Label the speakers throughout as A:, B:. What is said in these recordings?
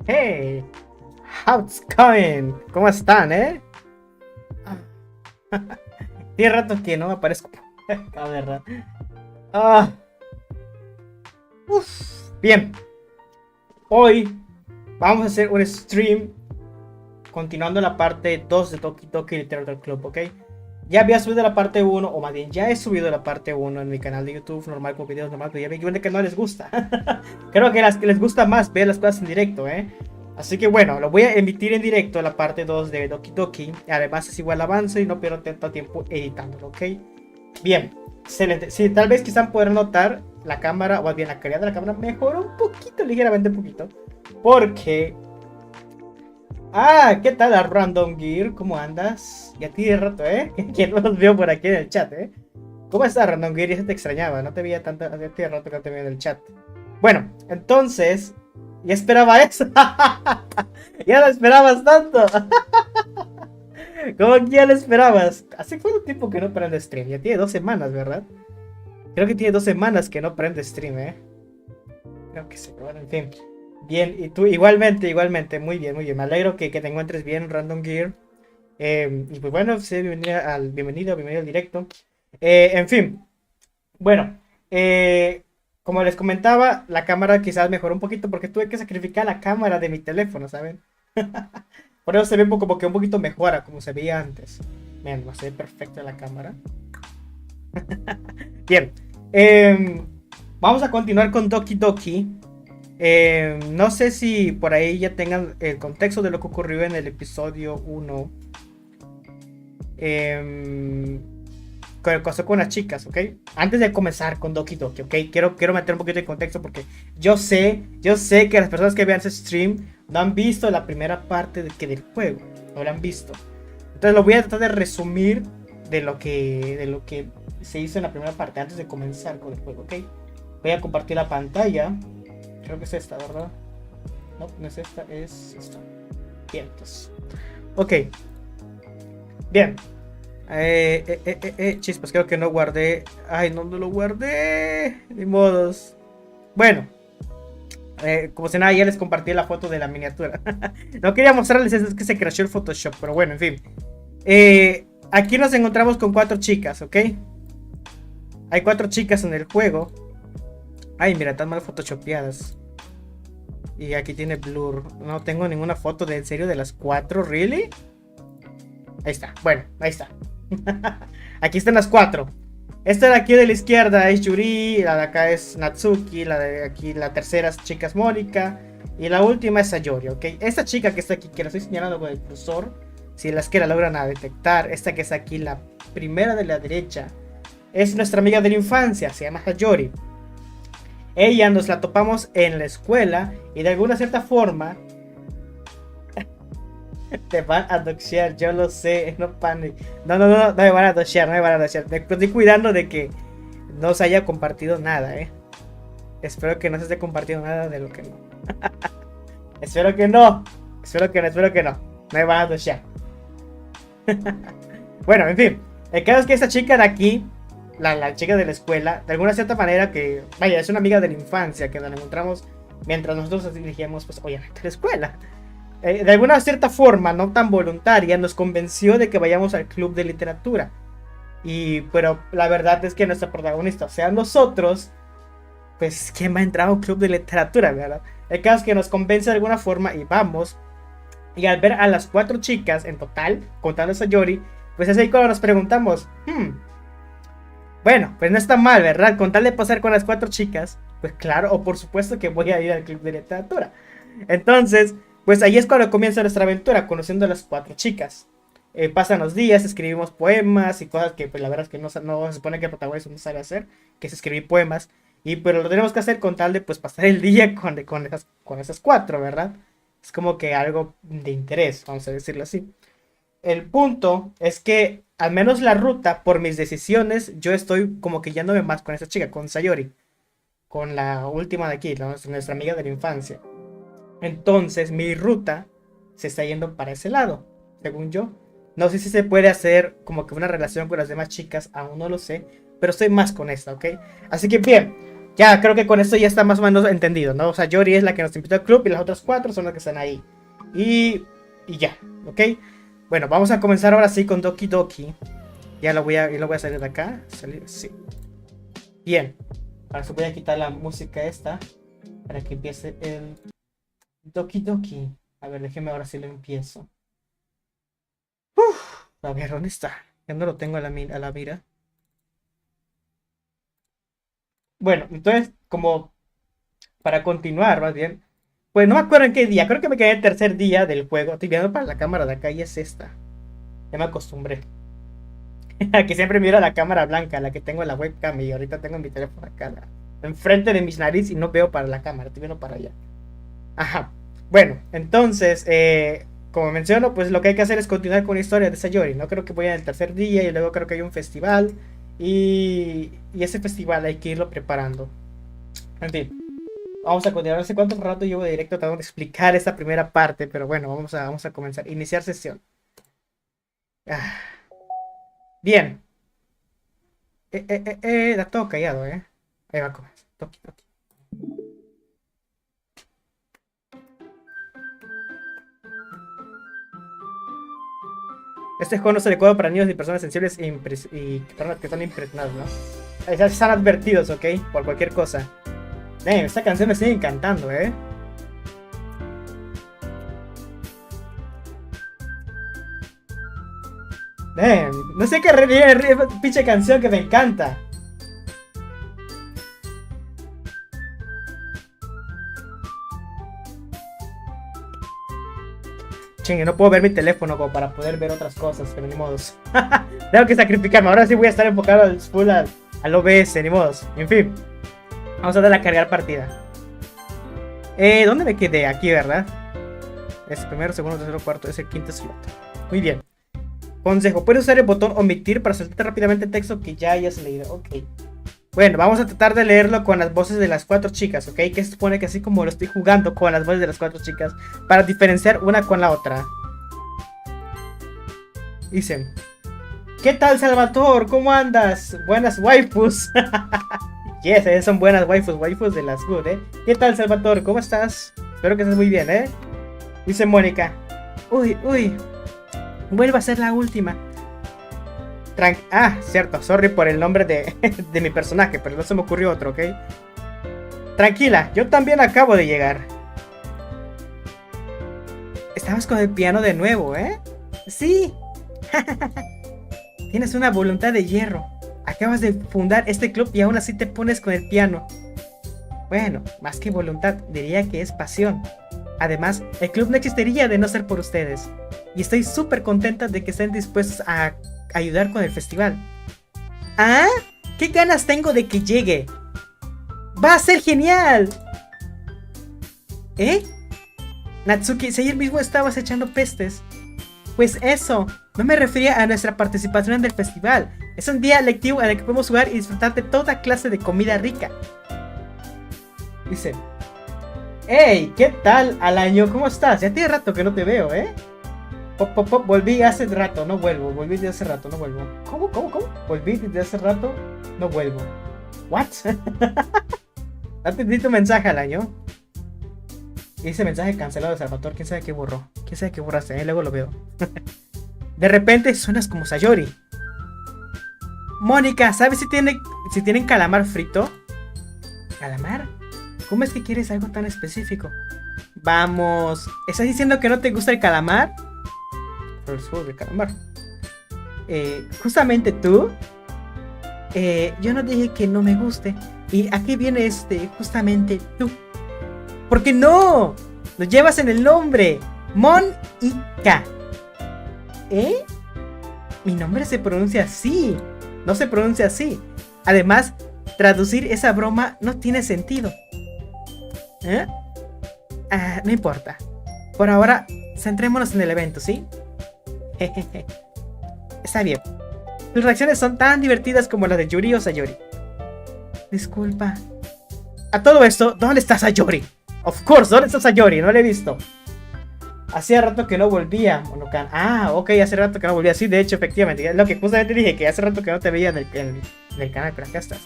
A: Hey, how's going? ¿Cómo están, Tiene rato que no me aparezco. A ver, ah, bien. Hoy vamos a hacer un stream continuando la parte 2 de Toki Toki Literature Club, ¿ok? Ya había subido la parte 1, o más bien ya he subido la parte 1 en mi canal de YouTube, normal, con videos normal, pero ya me di cuenta que no les gusta. Creo que las que les gusta más ver las cosas en directo, Así que bueno, lo voy a emitir en directo la parte 2 de Doki Doki. Además es igual avance y no pierdo tanto tiempo editándolo, ¿ok? Bien, excelente. Sí, tal vez quizás podrán notar la cámara, o más bien la calidad de la cámara mejoró un poquito, ligeramente un poquito. Porque... ¿qué tal, Random Gear? ¿Cómo andas? Ya tiene rato, Que no los veo por aquí en el chat, ¿Cómo estás, Random Gear? Ya se te extrañaba, no te veía tanto, hace tiene rato que no te veía en el chat. Bueno, entonces... Ya esperaba eso. Ya lo esperabas tanto. ¿Cómo que ya lo esperabas? Hace cuánto tiempo que no prende stream. Ya tiene 2 semanas, ¿verdad? Creo que tiene 2 semanas que no prende stream, Creo que sí. Bueno, en fin. Bien, y tú igualmente, igualmente. Muy bien, muy bien. Me alegro que te encuentres bien, Random Gear. Y pues bueno, sí, bienvenido al directo. En fin. Bueno, como les comentaba, la cámara quizás mejoró un poquito porque tuve que sacrificar la cámara de mi teléfono, ¿saben? Por eso se ve como que un poquito mejora como se veía antes. Miren, va a ser perfecta la cámara. Bien, vamos a continuar con Doki Doki. No sé si por ahí ya tengan el contexto de lo que ocurrió en el episodio 1. Con el caso con las chicas, ¿ok? Antes de comenzar con Doki Doki, ¿ok? Quiero meter un poquito de contexto porque yo sé que las personas que vean ese stream no han visto la primera parte del juego, no lo han visto. Entonces lo voy a tratar de resumir de lo que se hizo en la primera parte antes de comenzar con el juego, ¿ok? Voy a compartir la pantalla. Creo que es esta, ¿verdad? No, no es esta, es esta. Bien, entonces. Ok. Bien. Chispas, creo que no guardé. Ay, no lo guardé. Ni modos. Bueno, como si nada, ya les compartí la foto de la miniatura. No quería mostrarles, es que se crashó el Photoshop, pero bueno, en fin. Aquí nos encontramos con 4 chicas, ¿ok? Hay 4 chicas en el juego. Ay, mira, están mal photoshopeadas. Y aquí tiene blur. No tengo ninguna foto de en serio de las 4, ¿really? Ahí está, bueno, ahí está. Aquí están las 4. Esta de aquí de la izquierda es Yuri, la de acá es Natsuki, la de aquí, la tercera chica es Mónica y la última es Sayori, ¿ok? Esta chica que está aquí, que la estoy señalando con el cursor, si las que la logran detectar, esta que está aquí, la primera de la derecha, es nuestra amiga de la infancia, se llama Sayori. Ella nos la topamos en la escuela y de alguna cierta forma te van a doxear, yo lo sé, no panic. No me van a doxear, no me van a doxear. Me estoy cuidando de que no se haya compartido nada, Espero que no se esté compartiendo nada de lo que no. Espero que no. Espero que no. No me van a doxear. Bueno, en fin. El caso es que esta chica de aquí, la chica de la escuela, de alguna cierta manera que, vaya, es una amiga de la infancia que nos encontramos mientras nosotros nos dirigíamos, pues, obviamente a la escuela. De alguna cierta forma, no tan voluntaria, nos convenció de que vayamos al club de literatura. Pero la verdad es que nuestra protagonista, o sea, nosotros, pues, ¿quién va a entrar a un club de literatura, verdad? El caso es que nos convence de alguna forma y vamos. Y al ver a las 4 chicas en total, contando a Sayori, pues es ahí cuando nos preguntamos, bueno, pues no está mal, ¿verdad? Con tal de pasar con las 4 chicas, pues claro, o por supuesto que voy a ir al club de literatura. Entonces, pues ahí es cuando comienza nuestra aventura, conociendo a las 4 chicas. Pasan los días, escribimos poemas y cosas que pues la verdad es que no se supone que el protagonista no sabe hacer, que es escribir poemas. Pero lo tenemos que hacer con tal de pues pasar el día con esas 4, ¿verdad? Es como que algo de interés, vamos a decirlo así. El punto es que al menos la ruta, por mis decisiones, yo estoy como que yéndome más con esa chica, con Sayori. Con la última de aquí, nuestra amiga de la infancia. Entonces mi ruta se está yendo para ese lado, según yo. No sé si se puede hacer como que una relación con las demás chicas, aún no lo sé, pero estoy más con esta, ¿ok? Así que bien, Ya, creo que con esto ya está más o menos entendido, ¿no? O sea, Yori es la que nos invitó al club y las otras 4 son las que están ahí. Y ya, ¿ok? Bueno, vamos a comenzar ahora sí con Doki Doki. Ya lo voy a salir de acá. Salir, sí. Bien. Ahora sí voy a quitar la música esta para que empiece el Doki Doki. A ver, déjeme ahora sí lo empiezo. A ver, ¿dónde está? Ya no lo tengo a la mira. Bueno, entonces, como para continuar, más bien. Pues no me acuerdo en qué día. Creo que me quedé el tercer día del juego. Estoy viendo para la cámara de acá y es esta. Ya me acostumbré. A que siempre miro la cámara blanca, la que tengo en la webcam. Y ahorita tengo mi teléfono acá, enfrente de mis narices y no veo para la cámara. Estoy viendo para allá. Ajá. Bueno, entonces, como menciono, pues lo que hay que hacer es continuar con la historia de Sayori. No creo que voy en el tercer día y luego creo que hay un festival. Y ese festival hay que irlo preparando. En fin. Vamos a continuar. No sé cuánto rato llevo de directo tratando de explicar esta primera parte, pero bueno, vamos a comenzar. Iniciar sesión. Ah, bien. Da todo callado, ¿eh? Ahí va a comenzar. Toki, toki. Este juego no es adecuado para niños y personas sensibles y personas que están impresionadas, ¿no? Están advertidos, ¿ok? Por cualquier cosa. Esta canción me sigue encantando, ¿eh? No sé qué pinche canción que me encanta. Chingue, no puedo ver mi teléfono como para poder ver otras cosas, pero ni modos. Tengo que sacrificarme. Ahora sí voy a estar enfocado al OBS, ni modos. En fin, vamos a darle a cargar partida. ¿Dónde me quedé? Aquí, ¿verdad? Es primero, segundo, tercero, cuarto. Es el quinto slot. Muy bien. Consejo: puedes usar el botón omitir para saltar rápidamente el texto que ya hayas leído. Ok. Bueno, vamos a tratar de leerlo con las voces de las 4 chicas, ¿ok? Que se supone que así como lo estoy jugando con las voces de las 4 chicas, para diferenciar una con la otra. Dicen: ¿qué tal, Salvatore? ¿Cómo andas? Buenas waifus. Yes, son buenas waifus de las good, ¿eh? ¿Qué tal, Salvatore? ¿Cómo estás? Espero que estés muy bien, ¿eh? Dice Mónica: uy, vuelva a ser la última. Cierto, sorry por el nombre de mi personaje, pero no se me ocurrió otro, ¿ok? Tranquila, yo también acabo de llegar. Estabas con el piano de nuevo, ¿eh? Sí. Tienes una voluntad de hierro. Acabas de fundar este club y aún así te pones con el piano. Bueno, más que voluntad, diría que es pasión. Además, el club no existiría de no ser por ustedes. Y estoy súper contenta de que estén dispuestos a ayudar con el festival. ¿Ah? ¿Qué ganas tengo de que llegue? ¡Va a ser genial! ¿Eh? Natsuki, si ayer mismo estabas echando pestes. Pues eso, no me refería a nuestra participación en el festival. Es un día lectivo en el que podemos jugar y disfrutar de toda clase de comida rica. Dice: ¡hey! ¿Qué tal, Alaño? ¿Cómo estás? Ya tiene rato que no te veo, ¿eh? Volví hace rato, no vuelvo. Volví de hace rato, no vuelvo. ¿Cómo? Volví de hace rato, no vuelvo. ¿What? No entendí tu mensaje, Alaño. Ese mensaje cancelado de Salvatore, quién sabe qué borró. Quién sabe qué borraste, luego lo veo. De repente suenas como Sayori. Mónica, ¿sabes si tienen calamar frito? ¿Calamar? ¿Cómo es que quieres algo tan específico? Vamos, ¿estás diciendo que no te gusta el calamar? Pero el juego de calamar. Justamente tú. Yo no dije que no me guste. ¿Y aquí viene justamente tú? ¿Por qué no? Lo llevas en el nombre. Mon-Ika. ¿Eh? Mi nombre se pronuncia así. No se pronuncia así. Además, traducir esa broma no tiene sentido. ¿Eh? No importa. Por ahora, centrémonos en el evento, ¿sí? Jejeje. Está bien. Tus reacciones son tan divertidas como las de Yuri o Sayori. Disculpa. A todo esto, ¿dónde está Sayori? Of course, ¿dónde está Sayori? No la he visto. Hacía rato que no volvía, Monokan. Ok, hace rato que no volvía. Sí, de hecho, efectivamente. Lo que justamente dije, que hace rato que no te veía en el canal, pero acá estás.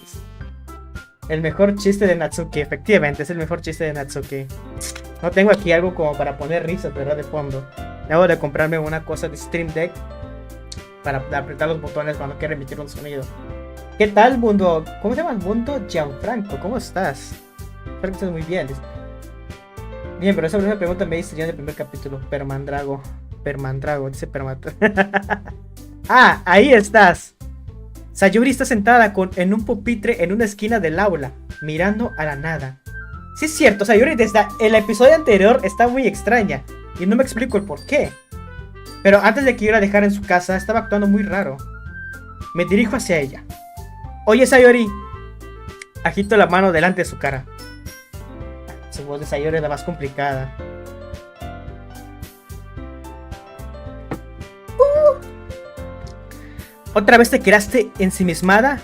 A: El mejor chiste de Natsuki, efectivamente, es el mejor chiste de Natsuki. No tengo aquí algo como para poner risas, ¿verdad? De fondo. Debo de comprarme una cosa de Stream Deck para apretar los botones cuando quiera emitir un sonido. ¿Qué tal, mundo? ¿Cómo se llama el mundo? Gianfranco, ¿cómo estás? Espero que estés muy bien. Bien, pero esa primera pregunta me hice ya en el primer capítulo. Permandrago, dice Permandrago. Ah, ahí estás. Sayuri está sentada en un pupitre en una esquina del aula, mirando a la nada. Sí es cierto, Sayuri desde el episodio anterior está muy extraña y no me explico el por qué. Pero antes de que yo la dejara en su casa, estaba actuando muy raro. Me dirijo hacia ella. Oye, Sayuri. Agito la mano delante de su cara. Su voz de Sayuri es la más complicada. ¿Otra vez te quedaste ensimismada?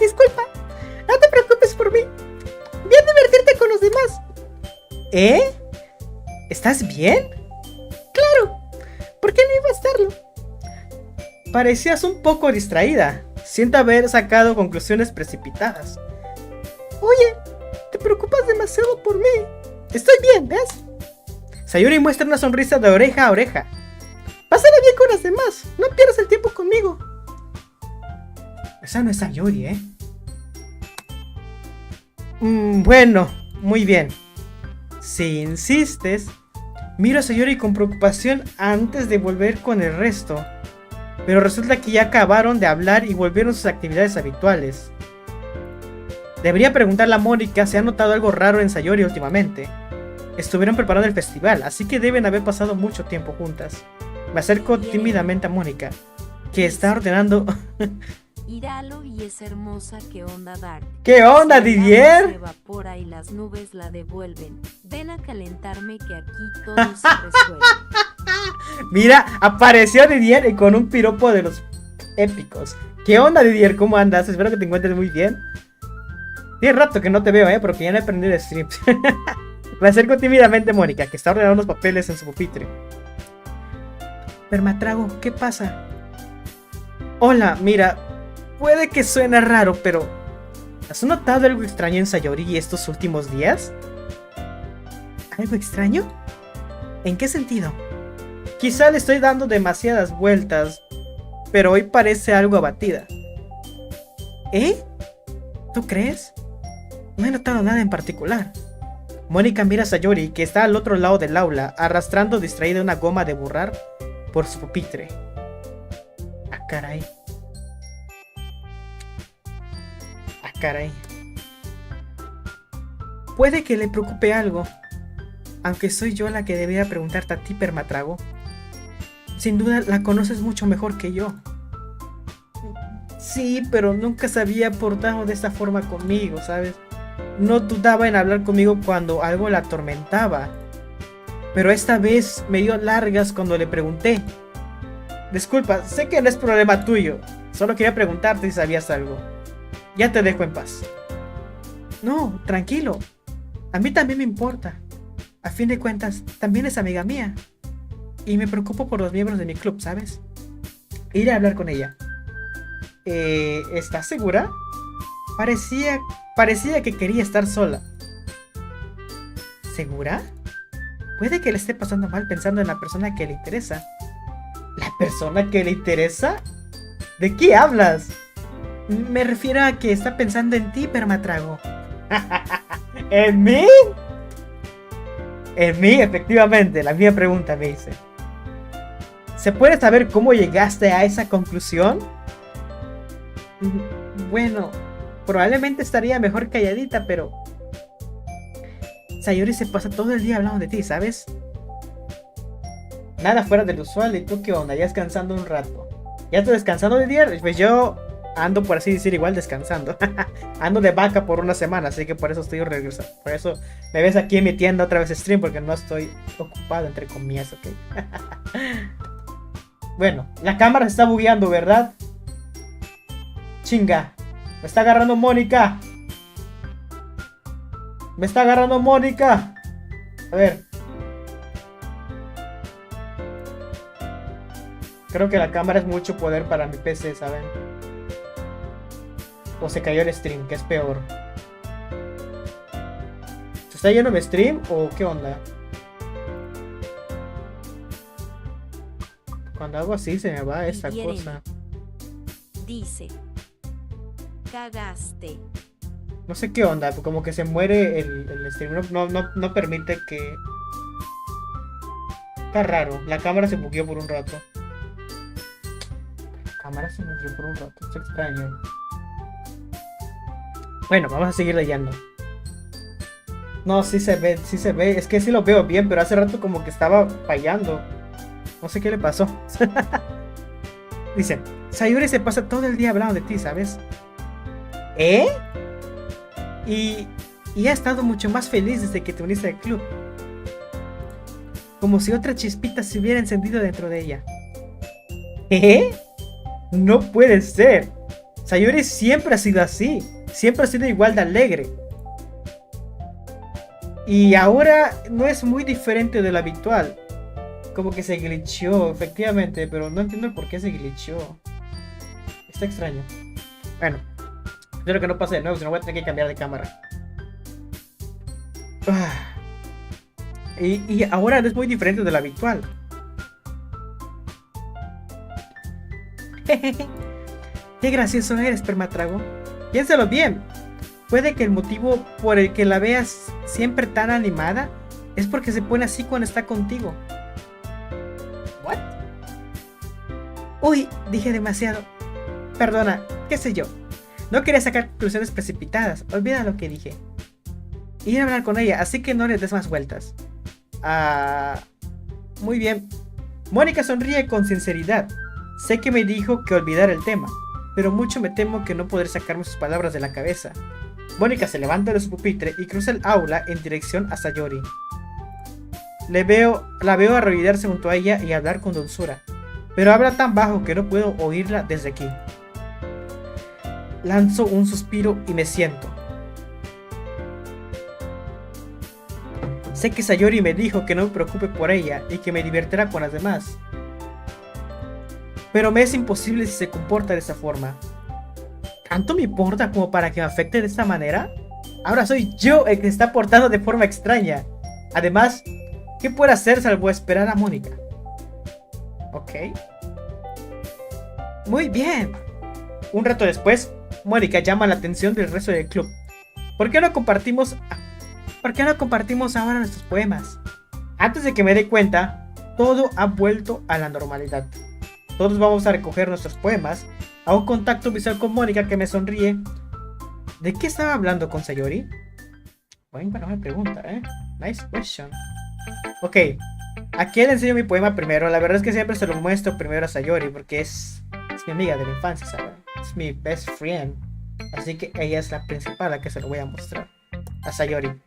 A: Disculpa, no te preocupes por mí. Voy a divertirte con los demás. ¿Eh? ¿Estás bien? Claro, ¿por qué no iba a estarlo? Parecías un poco distraída. Siento haber sacado conclusiones precipitadas. Oye, te preocupas demasiado por mí. Estoy bien, ¿ves? Sayuri muestra una sonrisa de oreja a oreja. Pásala bien con las demás, no pierdas el tiempo conmigo. Esa no es Sayuri, ¿eh? Bueno, muy bien. Si insistes. Miro a Sayuri con preocupación antes de volver con el resto. Pero resulta que ya acabaron de hablar y volvieron a sus actividades habituales. Debería preguntarle a Mónica si ha notado algo raro en Sayuri últimamente. Estuvieron preparando el festival, así que deben haber pasado mucho tiempo juntas. Me acerco tímidamente a Mónica, que está ordenando...
B: Iralo y es hermosa, ¿qué onda, Dark?
A: ¿Qué onda, Didier?
B: Se evapora y las nubes la devuelven. Ven a calentarme que aquí todo se resuelve.
A: Mira, apareció Didier y con un piropo de los épicos. ¿Qué onda, Didier? ¿Cómo andas? Espero que te encuentres muy bien. Tiene rato que no te veo, porque ya no he aprendido streams. Me acerco tímidamente a Mónica, que está ordenando unos papeles en su pupitre. Permatrago, ¿qué pasa? Hola, mira, puede que suene raro, pero ¿has notado algo extraño en Sayuri estos últimos días? ¿Algo extraño? ¿En qué sentido? Quizá le estoy dando demasiadas vueltas, pero hoy parece algo abatida. ¿Eh? ¿Tú crees? No he notado nada en particular. Mónica mira a Sayuri, que está al otro lado del aula, arrastrando distraída una goma de borrar por su pupitre. Ah, caray. Ah, caray. Puede que le preocupe algo, aunque soy yo la que debería preguntarte a ti, Permatrago. Sin duda la conoces mucho mejor que yo. Sí, pero nunca se había portado de esta forma conmigo, ¿sabes? No dudaba en hablar conmigo cuando algo la atormentaba. Pero esta vez me dio largas cuando le pregunté. Disculpa, sé que no es problema tuyo. Solo quería preguntarte si sabías algo. Ya te dejo en paz. No, tranquilo. A mí también me importa. A fin de cuentas, también es amiga mía. Y me preocupo por los miembros de mi club, ¿sabes? Iré a hablar con ella. ¿Estás segura? Parecía que quería estar sola. ¿Segura? Puede que le esté pasando mal pensando en la persona que le interesa. ¿La persona que le interesa? ¿De qué hablas? Me refiero a que está pensando en ti, Permatrago. ¿En mí? En mí, efectivamente, la mía pregunta me dice. ¿Se puede saber cómo llegaste a esa conclusión? Bueno, probablemente estaría mejor calladita, pero... Sayuri se pasa todo el día hablando de ti, ¿sabes? Nada fuera del usual. ¿Y tú qué onda? ¿Ya descansando un rato? ¿Ya estás descansando de día? Pues yo ando, por así decir, igual descansando. Ando de vaca por una semana, así que por eso estoy regresando. Por eso me ves aquí en mi tienda otra vez stream, porque no estoy ocupado, entre comillas, ¿ok? Bueno, la cámara se está bugueando, ¿verdad? Chinga. Me está agarrando Mónica. Me está agarrando Mónica. A ver. Creo que la cámara es mucho poder para mi PC, ¿saben? o se cayó el stream, que es peor. ¿Se está yendo mi stream o qué onda? Cuando hago así se me va esta cosa.
B: Dice: cagaste.
A: No sé qué onda, como que se muere el stream. No permite que... Está raro, la cámara se bugueó por un rato. La cámara se bugueó por un rato, es extraño. Bueno, vamos a seguir leyendo. No, sí se ve, es que sí lo veo bien, pero hace rato como que estaba fallando. No sé qué le pasó. Dice: Sayuri se pasa todo el día hablando de ti, ¿sabes? ¿Eh? Y ha estado mucho más feliz desde que te uniste al club. Como si otra chispita se hubiera encendido dentro de ella. ¿Eh? No puede ser. Sayuri siempre ha sido así. Siempre ha sido igual de alegre. Y ahora no es muy diferente de lo habitual. Como que se glitchó, efectivamente, pero no entiendo por qué se glitchó. Está extraño. Bueno, espero que no pase de nuevo, si no voy a tener que cambiar de cámara. Y ahora no es muy diferente de lo habitual. Qué gracioso eres, Permatrago. Piénsalo bien. Puede que el motivo por el que la veas siempre tan animada es porque se pone así cuando está contigo. ¿What? Uy, dije demasiado. Perdona, qué sé yo. No quería sacar conclusiones precipitadas. Olvida lo que dije. Ir a hablar con ella, así que no le des más vueltas. Muy bien. Mónica sonríe con sinceridad. Sé que me dijo que olvidara el tema, pero mucho me temo que no podré sacarme sus palabras de la cabeza. Mónica se levanta de su pupitre y cruza el aula en dirección a Sayori. La veo arrodillarse junto a ella y hablar con dulzura, pero habla tan bajo que no puedo oírla desde aquí. Lanzo un suspiro y me siento. Sé que Sayori me dijo que no me preocupe por ella y que me divertirá con las demás, pero me es imposible si se comporta de esa forma. ¿Tanto me importa como para que me afecte de esta manera? Ahora soy yo el que se está portando de forma extraña. Además, ¿qué puedo hacer salvo esperar a Mónica? Ok. Muy bien. Un rato después, Mónica llama la atención del resto del club. ¿Por qué no compartimos ahora nuestros poemas? Antes de que me dé cuenta, todo ha vuelto a la normalidad. Todos vamos a recoger nuestros poemas. Hago contacto visual con Mónica, que me sonríe. ¿De qué estaba hablando con Sayori? Buena pregunta, Nice question. Ok, aquí le enseño mi poema primero. La verdad es que siempre se lo muestro primero a Sayori, porque es mi amiga de la infancia, ¿sabes? Es mi best friend. Así que ella es la principal a la que se lo voy a mostrar. A Sayori.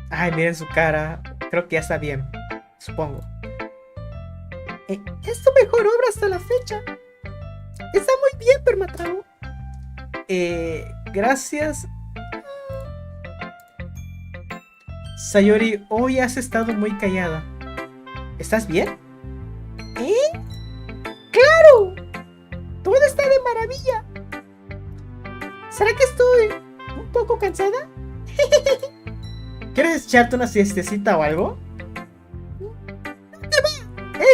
A: Ay, miren su cara. Creo que ya está bien, supongo. Es tu mejor obra hasta la fecha. Está muy bien, Permatrago. Gracias. Sayori, hoy has estado muy callada. ¿Estás bien? ¡Claro! Todo está de maravilla. ¿Será que estoy un poco cansada? ¿Quieres echarte una siestecita o algo?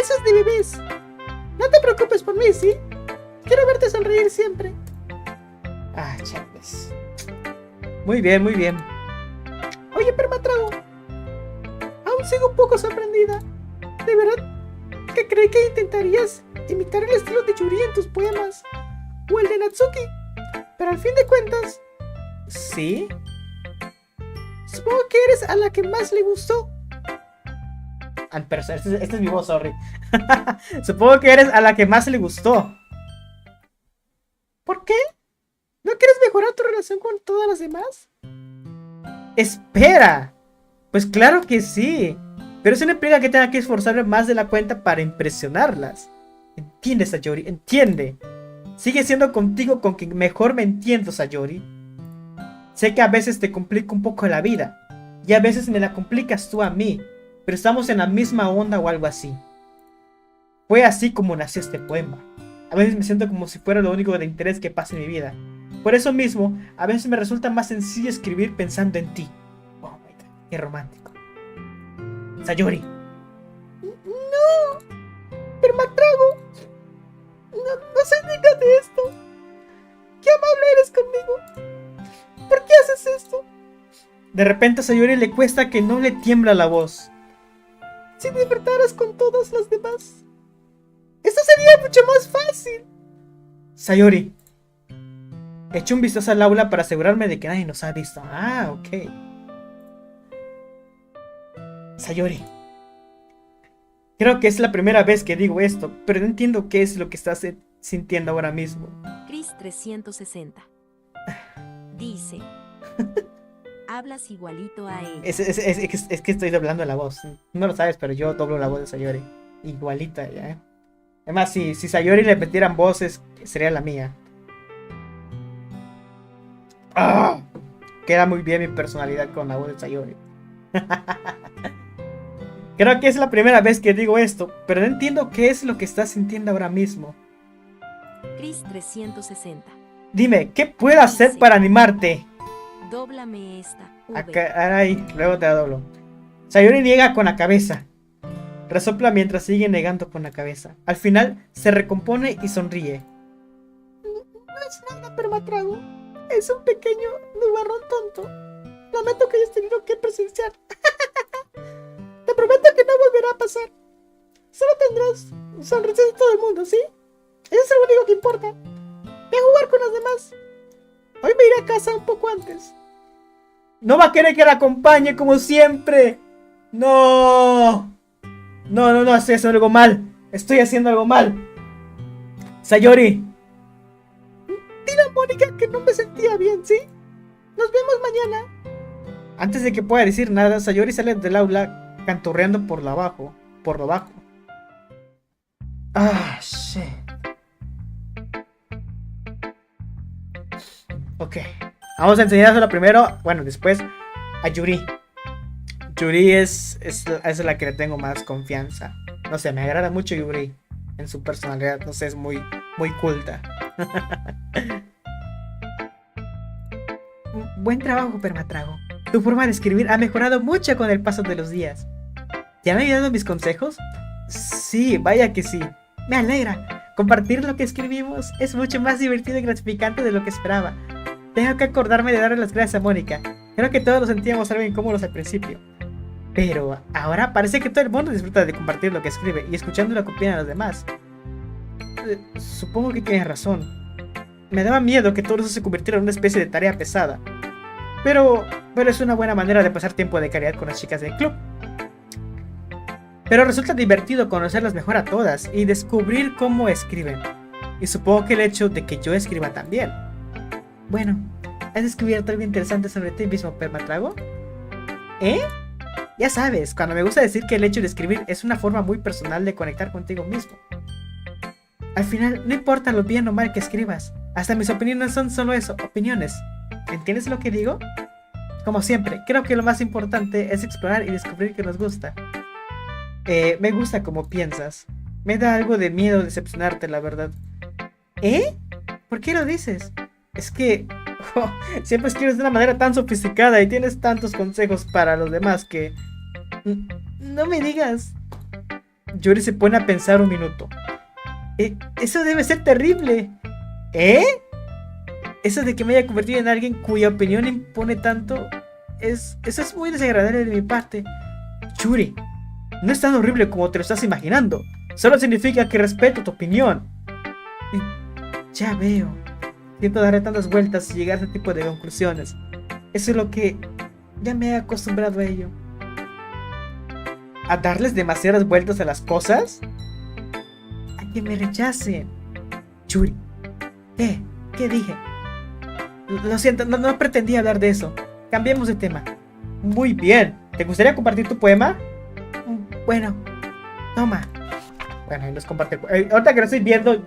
A: Eso es de bebés. No te preocupes por mí, ¿sí? Quiero verte sonreír siempre. Ah, chales. Muy bien, muy bien. Oye, Permatrago, aún sigo un poco sorprendida. ¿De verdad que creí que intentarías imitar el estilo de Yuri en tus poemas? O el de Natsuki. Pero al fin de cuentas... ¿Sí? Supongo que eres a la que más le gustó. Pero esta es mi voz, sorry. Supongo que eres a la que más le gustó. ¿Por qué? ¿No quieres mejorar tu relación con todas las demás? ¡Espera! Pues claro que sí. Pero eso no implica que tenga que esforzarme más de la cuenta para impresionarlas. ¿Entiendes, Sayori? ¡Entiende! Sigue siendo contigo con quien mejor me entiendo, Sayori. Sé que a veces te complico un poco la vida. Y a veces me la complicas tú a mí. Pero estamos en la misma onda o algo así. Fue así como nació este poema. A veces me siento como si fuera lo único de interés que pasa en mi vida. Por eso mismo, a veces me resulta más sencillo escribir pensando en ti. Oh my god, qué romántico. Sayori. No, pero Matrago. No soy digna de esto. Qué amable eres conmigo. ¿Por qué haces esto? De repente a Sayori le cuesta que no le tiembla la voz. Si despertaras con todas las demás, esto sería mucho más fácil. Sayori. Echo un vistazo al aula para asegurarme de que nadie nos ha visto. Ah, ok. Sayori. Creo que es la primera vez que digo esto, pero no entiendo qué es lo que estás sintiendo ahora mismo.
B: Chris 360 dice: hablas igualito a él.
A: Es que estoy doblando la voz. No lo sabes, pero yo doblo la voz de Sayori. Igualita ya, Además, si Sayori le metieran voces, sería la mía. ¡Ah! Queda muy bien mi personalidad con la voz de Sayori. Creo que es la primera vez que digo esto, pero no entiendo qué es lo que estás sintiendo ahora mismo.
B: Chris 360
A: Dime, ¿qué puedo hacer para animarte?
B: Dóblame esta.
A: Ay, luego te la doblo. Sayori niega con la cabeza. Resopla mientras sigue negando con la cabeza. Al final se recompone y sonríe. No es nada, pero Matrago. Es un pequeño nubarrón tonto. Lamento que hayas tenido que presenciar. Te prometo que no volverá a pasar. Solo tendrás sonrisas de todo el mundo, ¿sí? Eso es lo único que importa. Ve a jugar con los demás. Hoy me iré a casa un poco antes. No va a querer que la acompañe como siempre. No. No, estoy haciendo algo mal. Estoy haciendo algo mal. Sayori. Dile a Mónica que no me sentía bien, ¿sí? Nos vemos mañana. Antes de que pueda decir nada, Sayori sale del aula canturreando por lo bajo. Ah, shit. Ok. Vamos a enseñárselo primero. Bueno, después a Yuri. Yuri es la que le tengo más confianza. No sé, me agrada mucho Yuri en su personalidad. No sé, es muy culta. Buen trabajo, Permatrago. Tu forma de escribir ha mejorado mucho con el paso de los días. ¿Te han ayudado mis consejos? Sí, vaya que sí. Me alegra. Compartir lo que escribimos es mucho más divertido y gratificante de lo que esperaba. Tengo que acordarme de darle las gracias a Mónica. Creo que todos nos sentíamos algo incómodos al principio. Pero ahora parece que todo el mundo disfruta de compartir lo que escribe y escuchando lo que opinan los demás. Supongo que tienes razón. Me daba miedo que todo eso se convirtiera en una especie de tarea pesada. Pero es una buena manera de pasar tiempo de calidad con las chicas del club. Pero resulta divertido conocerlas mejor a todas y descubrir cómo escriben. Y supongo que el hecho de que yo escriba también. Bueno, ¿has descubierto algo interesante sobre ti mismo, Permatrago? Ya sabes, cuando me gusta decir que el hecho de escribir es una forma muy personal de conectar contigo mismo. Al final, no importa lo bien o mal que escribas. Hasta mis opiniones son solo eso, opiniones. ¿Entiendes lo que digo? Como siempre, creo que lo más importante es explorar y descubrir qué nos gusta. Me gusta como piensas. Me da algo de miedo decepcionarte, la verdad. ¿Por qué lo dices? Es que siempre escribes de una manera tan sofisticada y tienes tantos consejos para los demás que... No me digas. Yuri se pone a pensar un minuto. Eso debe ser terrible. Eso de que me haya convertido en alguien cuya opinión impone tanto, eso es muy desagradable de mi parte. Yuri, no es tan horrible como te lo estás imaginando. Solo significa que respeto tu opinión. Ya veo. Siento darle tantas vueltas y llegar a este tipo de conclusiones. Eso es lo que ya me he acostumbrado a ello. ¿A darles demasiadas vueltas a las cosas? A que me rechacen. Yuri, ¿qué dije? Lo siento, no pretendía hablar de eso. Cambiemos de tema. Muy bien. ¿Te gustaría compartir tu poema? Bueno, toma. Bueno, ahí nos comparte. Ahorita que lo estoy viendo,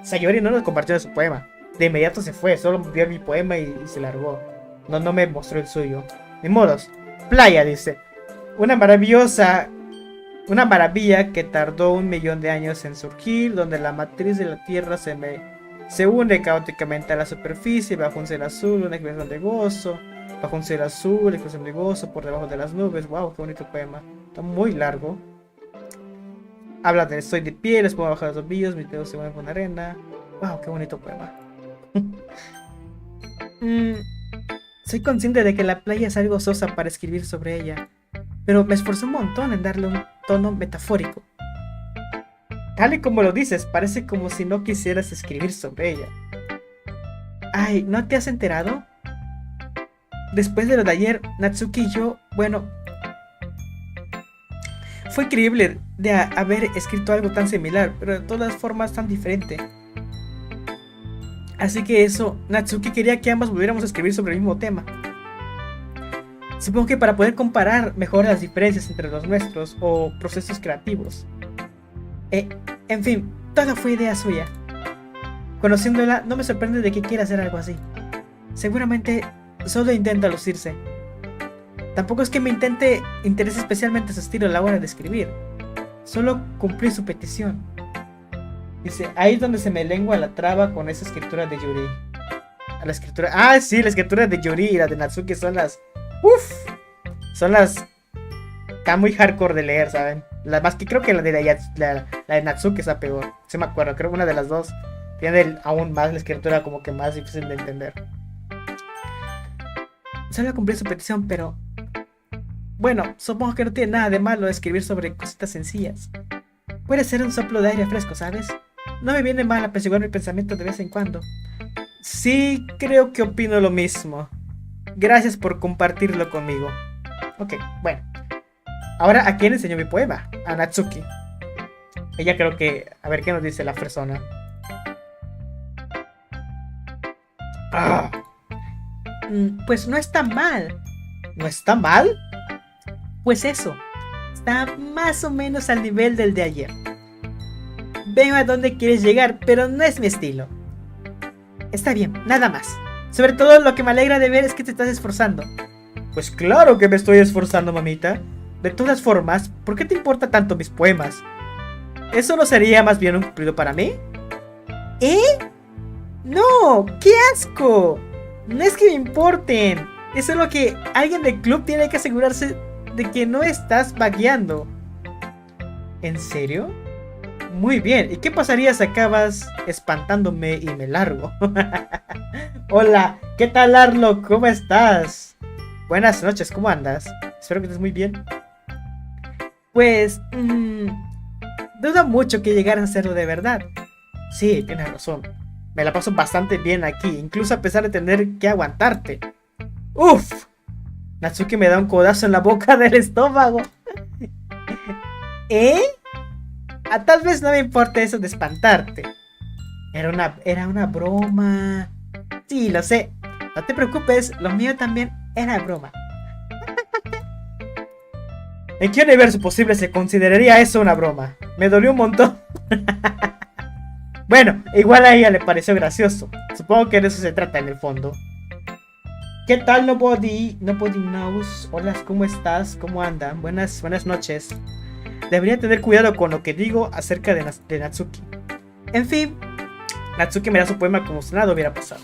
A: Sayori no nos compartió su poema. De inmediato se fue, solo vio mi poema y se largó. No me mostró el suyo. Ni modos. Playa, dice. Una maravillosa Una maravilla que tardó 1 millón de años en surgir, donde la matriz de la Tierra se une caóticamente a la superficie, bajo un cielo azul, una expresión de gozo, bajo un cielo azul, expresión de gozo, por debajo de las nubes. Wow, qué bonito poema. Está muy largo. Habla de estoy de pie, les pongo bajo los tobillos, mis dedos se mueven con arena. Wow, qué bonito poema. Soy consciente de que la playa es algo sosa para escribir sobre ella, pero me esforcé un montón en darle un tono metafórico. Tal y como lo dices, parece como si no quisieras escribir sobre ella. Ay, ¿no te has enterado? Después de lo de ayer, Natsuki y yo, bueno, fue increíble de haber escrito algo tan similar, pero de todas formas tan diferente. Así que eso, Natsuki quería que ambas volviéramos a escribir sobre el mismo tema. Supongo que para poder comparar mejor las diferencias entre los nuestros o procesos creativos. En fin, todo fue idea suya. Conociéndola, no me sorprende de que quiera hacer algo así. Seguramente solo intenta lucirse. Tampoco es que me interese especialmente su estilo a la hora de escribir. Solo cumplí su petición. Dice, ahí es donde se me lengua la traba con esa escritura de Yuri. La escritura... Ah, sí, la escritura de Yuri y la de Natsuki son las... Uff. Son las... Está muy hardcore de leer, ¿saben? Más que creo que la de Natsuki es la peor. Sí me acuerdo, creo que una de las dos tiene aún más la escritura como que más difícil de entender. Solo cumplí su petición, pero... Bueno, supongo que no tiene nada de malo escribir sobre cositas sencillas. Puede ser un soplo de aire fresco, ¿sabes? No me viene mal apaciguar mi pensamiento de vez en cuando. Sí, creo que opino lo mismo. Gracias por compartirlo conmigo. Ok, bueno. Ahora, ¿a quién enseñó mi poema? A Natsuki. Ella creo que... A ver, ¿qué nos dice la persona? Pues no está mal. ¿No está mal? Pues eso. Está más o menos al nivel del de ayer. Veo a dónde quieres llegar, pero no es mi estilo. Está bien, nada más. Sobre todo lo que me alegra de ver es que te estás esforzando. Pues claro que me estoy esforzando, mamita. De todas formas, ¿por qué te importa tanto mis poemas? ¿Eso no sería más bien un cumplido para mí? ¿Eh? ¡No! ¡Qué asco! No es que me importen. Es solo que alguien del club tiene que asegurarse de que no estás vagueando. ¿En serio? Muy bien. ¿Y qué pasaría si acabas espantándome y me largo? Hola, ¿qué tal, Arlo? ¿Cómo estás? Buenas noches, ¿cómo andas? Espero que estés muy bien. Pues... dudo mucho que llegaras a hacerlo de verdad. Sí, tienes razón. Me la paso bastante bien aquí, incluso a pesar de tener que aguantarte. ¡Uf! Natsuki me da un codazo en la boca del estómago. ¿Eh? Tal vez no me importa eso de espantarte. Era una broma. Sí, lo sé. No te preocupes, lo mío también era broma. ¿En qué universo posible se consideraría eso una broma? Me dolió un montón. Bueno, igual a ella le pareció gracioso. Supongo que de eso se trata en el fondo. ¿Qué tal, Nobody Knows? Hola, ¿cómo estás? ¿Cómo andan? Buenas noches. Debería tener cuidado con lo que digo acerca de Natsuki. En fin, Natsuki me da su poema como si nada hubiera pasado.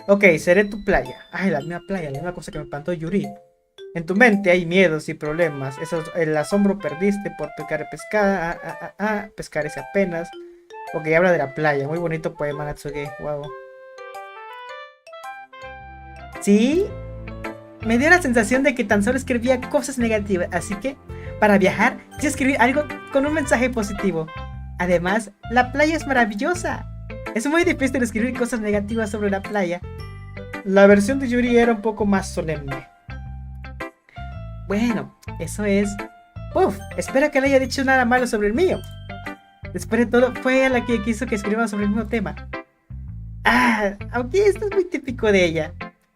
A: Ok, seré tu playa. Ay, la misma playa, la misma cosa que me espantó Yuri. En tu mente hay miedos y problemas. El asombro perdiste por pescar ese apenas. Ok, habla de la playa. Muy bonito poema, Natsuki. Wow. ¿Sí? Me dio la sensación de que tan solo escribía cosas negativas. Así que, para viajar, quise escribir algo con un mensaje positivo. Además, la playa es maravillosa. Es muy difícil escribir cosas negativas sobre la playa. La versión de Yuri era un poco más solemne. Bueno, eso es... Uf, espero que le haya dicho nada malo sobre el mío. Después de todo, fue ella la que quiso que escriba sobre el mismo tema. Aunque esto es muy típico de ella.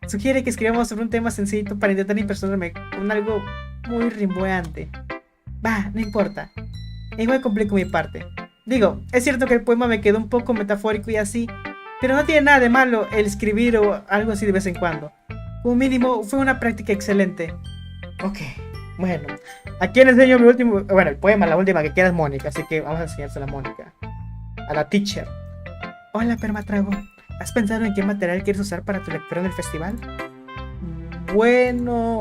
A: Sugiere que escribamos sobre un tema sencillo para intentar impersonarme con algo muy rimboyante. Bah, no importa. Igual cumplí con mi parte. Digo, es cierto que el poema me quedó un poco metafórico y así, pero no tiene nada de malo el escribir o algo así de vez en cuando. Como mínimo, fue una práctica excelente. Ok, Bueno, aquí les enseño mi último, bueno, el poema, la última que queda es Mónica, así que vamos a enseñársela a Mónica. A la teacher. Hola, Permatrago. ¿Has pensado en qué material quieres usar para tu lectura en el festival? Bueno,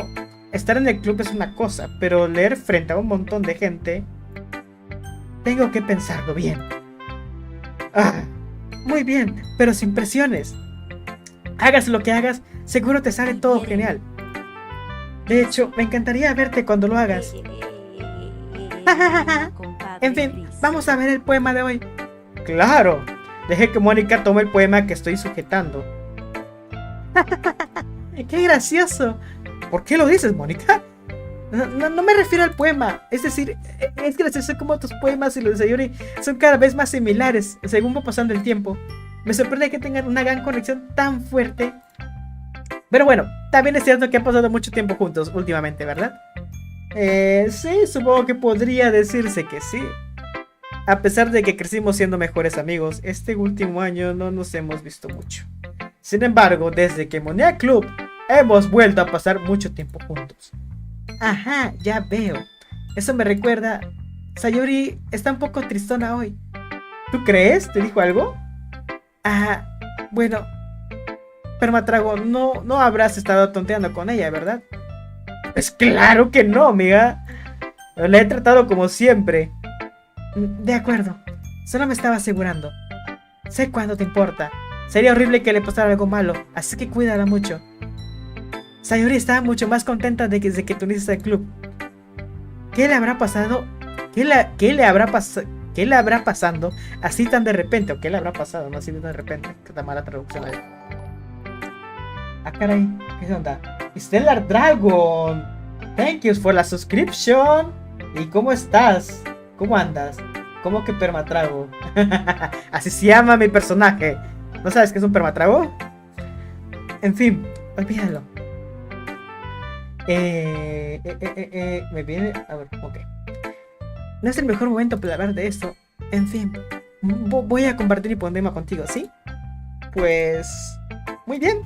A: estar en el club es una cosa, pero leer frente a un montón de gente, tengo que pensarlo bien. Ah, muy bien, pero sin presiones. Hagas lo que hagas, seguro te sale todo genial. De hecho, me encantaría verte cuando lo hagas. En fin, vamos a ver el poema de hoy. Claro, deje que Mónica tome el poema que estoy sujetando. ¡Qué gracioso! ¿Por qué lo dices, Mónica? No me refiero al poema. Es decir, es gracioso como tus poemas y los de Sayuri son cada vez más similares según va pasando el tiempo. Me sorprende que tengan una gran conexión tan fuerte. Pero bueno, también es cierto que han pasado mucho tiempo juntos últimamente, ¿verdad? Sí, supongo que podría decirse que sí. A pesar de que crecimos siendo mejores amigos, este último año no nos hemos visto mucho. Sin embargo, desde que Monia Club, hemos vuelto a pasar mucho tiempo juntos. Ajá, ya veo. Eso me recuerda... Sayori está un poco tristona hoy. ¿Tú crees? ¿Te dijo algo? Ah, bueno... Permatrago, no habrás estado tonteando con ella, ¿verdad? Pues claro que no, amiga. La he tratado como siempre. De acuerdo. Solo me estaba asegurando. Sé cuándo te importa. Sería horrible que le pasara algo malo, así que cuídala mucho. Sayori estaba mucho más contenta desde que te uniste al club. ¿Qué le habrá pasado? ¿Qué le habrá pasando así tan de repente? ¿O qué le habrá pasado? No así tan de repente. Qué tan mala traducción ahí. Ah, caray. ¿Qué onda? Stellar Dragon. Thank you for la subscription. ¿Y cómo estás? ¿Cómo andas? ¿Cómo que Permatrago? Así se llama mi personaje. ¿No sabes qué es un Permatrago? En fin, olvídalo. Me viene... A ver, ok. No es el mejor momento para hablar de esto. En fin, voy a compartir mi poema contigo, ¿sí? Pues... Muy bien.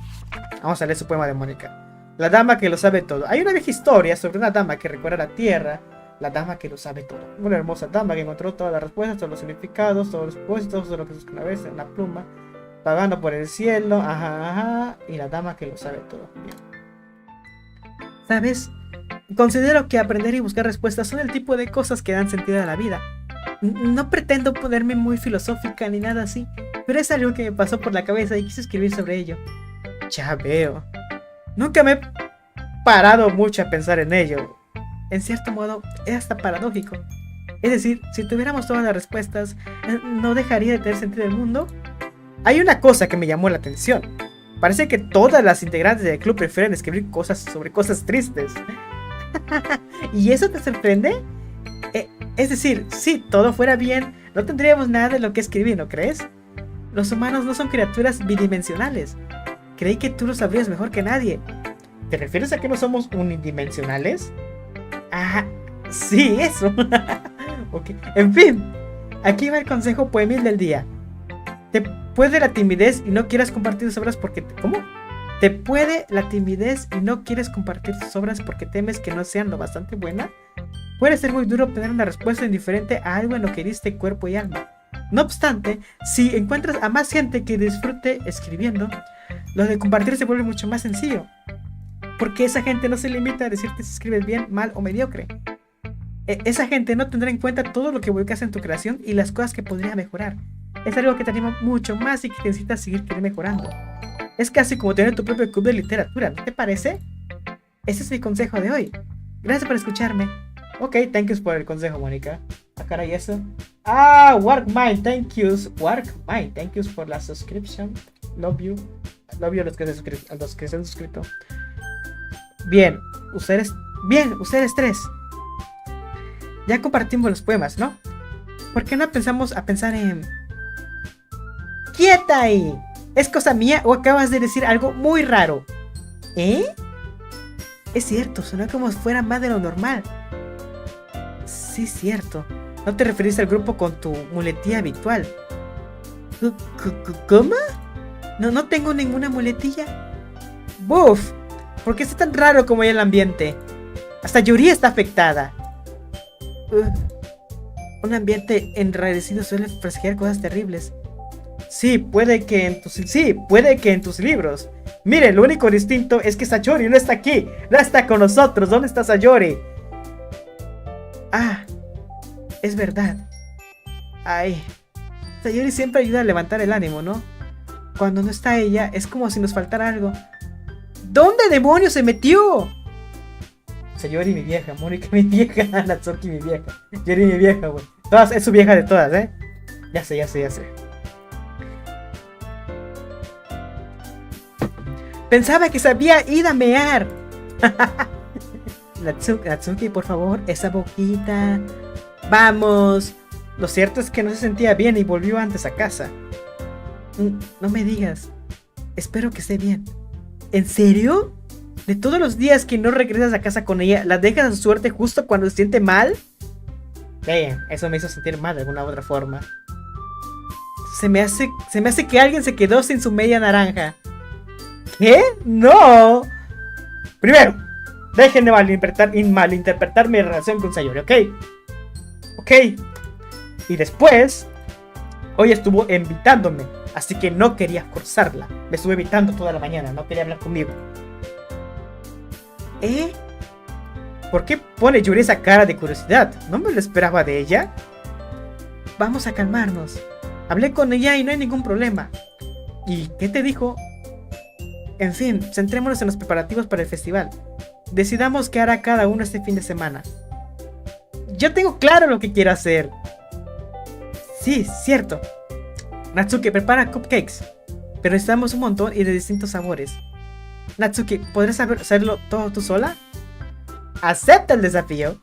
A: Vamos a leer su poema de Mónica. La dama que lo sabe todo. Hay una vieja historia sobre una dama que recorre la tierra. La dama que lo sabe todo. Una hermosa dama que encontró todas las respuestas, todos los significados, todos los propósitos, todo lo que es una vez en una pluma. Pagando por el cielo. Ajá. Y la dama que lo sabe todo. Bien. ¿Sabes? Considero que aprender y buscar respuestas son el tipo de cosas que dan sentido a la vida. No pretendo ponerme muy filosófica ni nada así, pero es algo que me pasó por la cabeza y quise escribir sobre ello. Ya veo. Nunca me he parado mucho a pensar en ello. En cierto modo, es hasta paradójico. Es decir, si tuviéramos todas las respuestas, ¿no dejaría de tener sentido el mundo? Hay una cosa que me llamó la atención. Parece que todas las integrantes del club prefieren escribir cosas sobre cosas tristes. ¿Y eso te sorprende? Es decir, si todo fuera bien, no tendríamos nada de lo que escribir, ¿no crees? Los humanos no son criaturas bidimensionales. Creí que tú lo sabrías mejor que nadie. ¿Te refieres a que no somos unidimensionales? Ah, sí, eso. Ok. En fin, aquí va el consejo poemil del día. Te puede la timidez y no quieras compartir tus obras porque... ¿Cómo? ¿Te puede la timidez y no quieres compartir tus obras porque temes que no sean lo bastante buena? Puede ser muy duro obtener una respuesta indiferente a algo en lo que diste cuerpo y alma. No obstante, si encuentras a más gente que disfrute escribiendo, lo de compartir se vuelve mucho más sencillo. Porque esa gente no se limita a decirte si escribes bien, mal o mediocre. Esa gente no tendrá en cuenta todo lo que volcas en tu creación y las cosas que podría mejorar. Es algo que te anima mucho más y que necesitas seguir mejorando. Es casi como tener tu propio club de literatura, ¿no te parece? Ese es mi consejo de hoy. Gracias por escucharme. Ok, thank you por el consejo, Mónica. Ah, caray, eso. Ah, Workmind, thank you. Workmind, thank you por la subscription. Love you. Love you a los que se han suscrito. Bien, ustedes tres. Ya compartimos los poemas, ¿no? ¿Por qué no empezamos a pensar en... ¡Quieta ahí! ¿Es cosa mía o acabas de decir algo muy raro? ¿Eh? Es cierto, sonó como si fuera más de lo normal. Sí, cierto. ¿No te referiste al grupo con tu muletilla habitual? ¿Cómo? No tengo ninguna muletilla. ¡Buf! ¿Por qué está tan raro como el ambiente? Hasta Yuri está afectada. Un ambiente enrarecido suele presagiar cosas terribles. Sí, puede que en tus libros. Mire, lo único distinto es que Sayori no está aquí. No está con nosotros. ¿Dónde está Sayori? Ah, es verdad. Ay, Sayori siempre ayuda a levantar el ánimo, ¿no? Cuando no está ella, es como si nos faltara algo. ¿Dónde demonios se metió? Sayori mi vieja, Mónica mi vieja, Natsuki mi vieja, Yuri mi vieja, güey. Todas, es su vieja de todas, ¿eh? Ya sé. Pensaba que se había ido a mear. Natsuki, por favor, esa boquita. Vamos. Lo cierto es que no se sentía bien y volvió antes a casa. No me digas. Espero que esté bien. ¿En serio? ¿De todos los días que no regresas a casa con ella, la dejas a su suerte justo cuando se siente mal? Eso me hizo sentir mal de alguna otra forma. Se me hace que alguien se quedó sin su media naranja. ¿Qué? ¡No! Primero, dejen de malinterpretar mi relación con Sayori, ¿ok? Y después, hoy estuvo invitándome, así que no quería forzarla. Me estuvo invitando toda la mañana, no quería hablar conmigo. ¿Por qué pone Yuri esa cara de curiosidad? ¿No me lo esperaba de ella? Vamos a calmarnos. Hablé con ella y no hay ningún problema. ¿Y qué te dijo? En fin, centrémonos en los preparativos para el festival. Decidamos qué hará cada uno este fin de semana. Yo tengo claro lo que quiero hacer. Sí, cierto. Natsuki prepara cupcakes, pero necesitamos un montón y de distintos sabores. Natsuki, ¿podrás hacerlo todo tú sola? Acepta el desafío.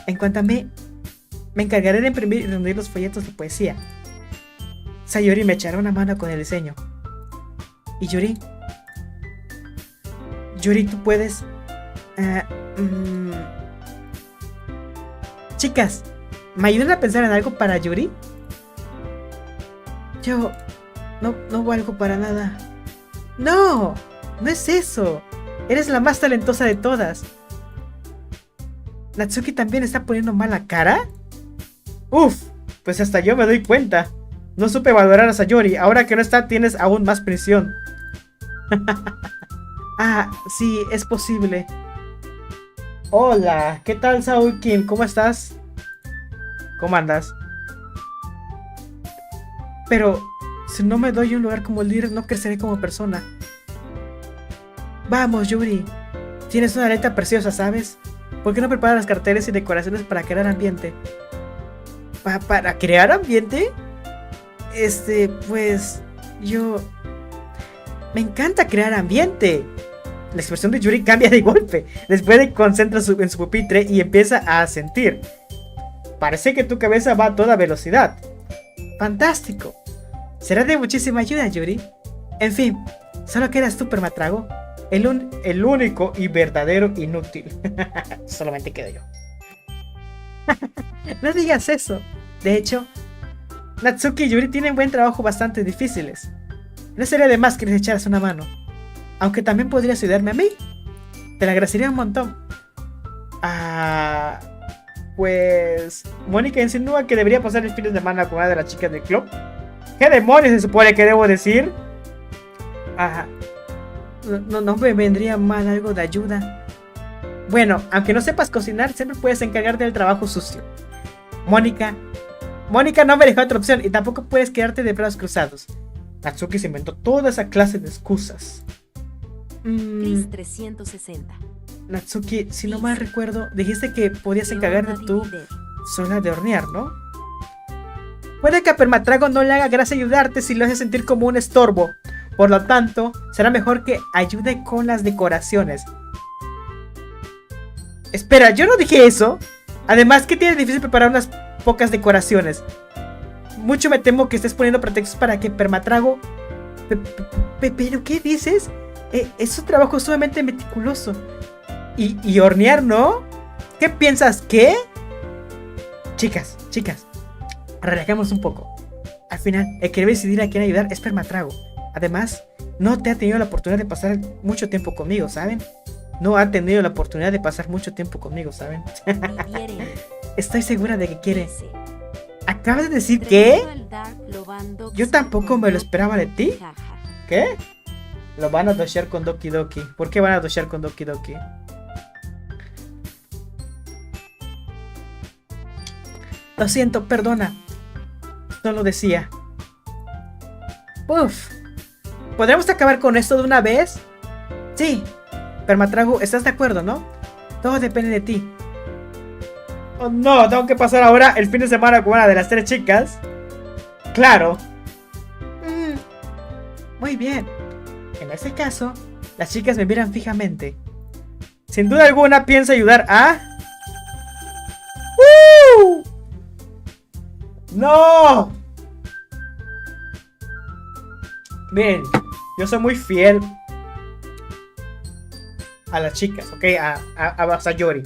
A: En cuanto a mí, me encargaré de imprimir y reunir los folletos de poesía. Sayori me echará una mano con el diseño. ¿Y Yuri? Yuri, tú puedes... Chicas, ¿me ayudan a pensar en algo para Yuri? Yo... No valgo para nada. ¡No! No es eso. Eres la más talentosa de todas. ¿Natsuki también está poniendo mala cara? Uf, pues hasta yo me doy cuenta. No supe valorar a Sayori. Ahora que no está, tienes aún más presión. Ah, sí, es posible. Hola, ¿qué tal, Saul Kim? ¿Cómo estás? ¿Cómo andas? Pero si no me doy un lugar como líder, no creceré como persona. Vamos, Yuri. Tienes una letra preciosa, ¿sabes? ¿Por qué no preparas las carteles y decoraciones para crear ambiente? ¿Para crear ambiente? Pues... yo... Me encanta crear ambiente. La expresión de Yuri cambia de golpe. Después de concentra en su pupitre y empieza a sentir. Parece que tu cabeza va a toda velocidad. Fantástico. Será de muchísima ayuda, Yuri. En fin, solo quedas tú, Permatrago. El único y verdadero inútil. Solamente quedo yo. No digas eso. De hecho, Natsuki y Yuri tienen buen trabajo bastante difíciles. No sería de más que les echaras una mano. Aunque también podrías ayudarme a mí. Te lo agradecería un montón. Pues... Mónica insinúa que debería pasar el fin de semana con una de las chicas del club. ¿Qué demonios se supone que debo decir? No me vendría mal algo de ayuda. Bueno, aunque no sepas cocinar, siempre puedes encargarte del trabajo sucio. Mónica no me dejó otra opción y tampoco puedes quedarte de brazos cruzados. Natsuki se inventó toda esa clase de excusas.
B: Chris 360.
A: Natsuki, si no mal recuerdo, dijiste que podías encargarte tú sola de hornear, ¿no? Puede que a Permatrago no le haga gracia ayudarte si lo hace sentir como un estorbo. Por lo tanto, será mejor que ayude con las decoraciones. Espera, yo no dije eso. Además, ¿qué tiene difícil preparar unas pocas decoraciones? Mucho me temo que estés poniendo pretextos para que Permatrago... ¿Pero qué dices? Es un trabajo sumamente meticuloso. ¿Y hornear, no? ¿Qué piensas? ¿Qué? Chicas, relajemos un poco. Al final, el que debe decidir a quién ayudar es Permatrago. Además, no te ha tenido la oportunidad de pasar mucho tiempo conmigo, ¿saben? no ha tenido la oportunidad de pasar mucho tiempo conmigo, ¿saben?
B: Vivieren,
A: Estoy segura de que quiere.
B: dice.
A: ¿Acabas de decir qué?
B: Tremendo el Dark Lobando
A: Yo tampoco me lo esperaba de ti.
B: jaja.
A: ¿Qué? Lo van a doshear con Doki Doki. ¿Por qué van a doshear con Doki Doki? Lo siento, perdona. No lo decía. Uf. ¿Podremos acabar con esto de una vez? Sí. Permatrago, ¿estás de acuerdo, no? Todo depende de ti. Oh no, tengo que pasar ahora el fin de semana con una de las 3 chicas. Claro. Muy bien. En ese caso, las chicas me miran fijamente. Sin duda alguna pienso ayudar a... ¡No! Miren, yo soy muy fiel a las chicas, ¿ok? A Sayori.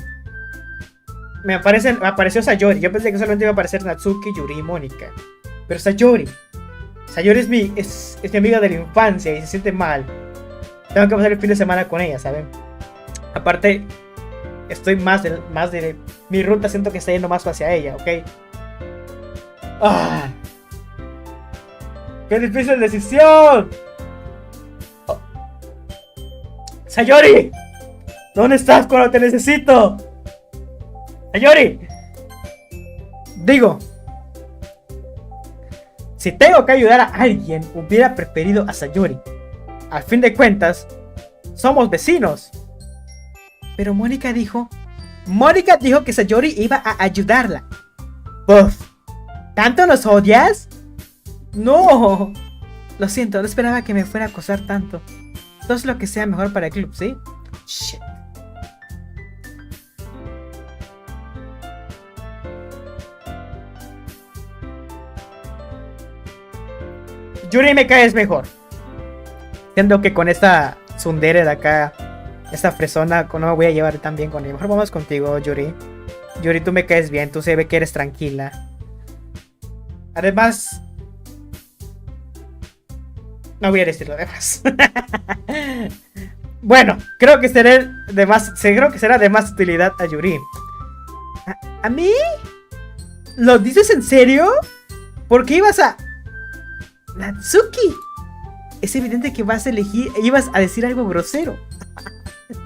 A: Me apareció Sayori. Yo pensé que solamente iba a aparecer Natsuki, Yuri y Mónica. Pero Sayori es mi amiga de la infancia y se siente mal. Tengo que pasar el fin de semana con ella, ¿saben? Aparte, estoy más de mi ruta, siento que está yendo más hacia ella, ¿ok? ¡Ah! ¡Qué difícil decisión! Oh. ¡Sayori! ¿Dónde estás cuando te necesito? ¡Sayori! Digo, si tengo que ayudar a alguien, hubiera preferido a Sayori. Al fin de cuentas, somos vecinos. Pero Mónica dijo que Sayori iba a ayudarla. Puff. ¿Tanto nos odias? No. Lo siento, no esperaba que me fuera a acosar tanto. Todo es lo que sea mejor para el club, ¿sí? Shit. Yuri, me caes mejor. Siento que con esta tsundere de acá, esta fresona, no me voy a llevar tan bien con ella. Mejor vamos contigo, Yuri. Yuri, tú me caes bien, tú se ve que eres tranquila. Además, no voy a decir lo demás. Bueno, creo que será de más utilidad a Yuri. ¿A mí? ¿Lo dices en serio? ¿Por qué ibas a... Natsuki? Es evidente que ibas a decir algo grosero.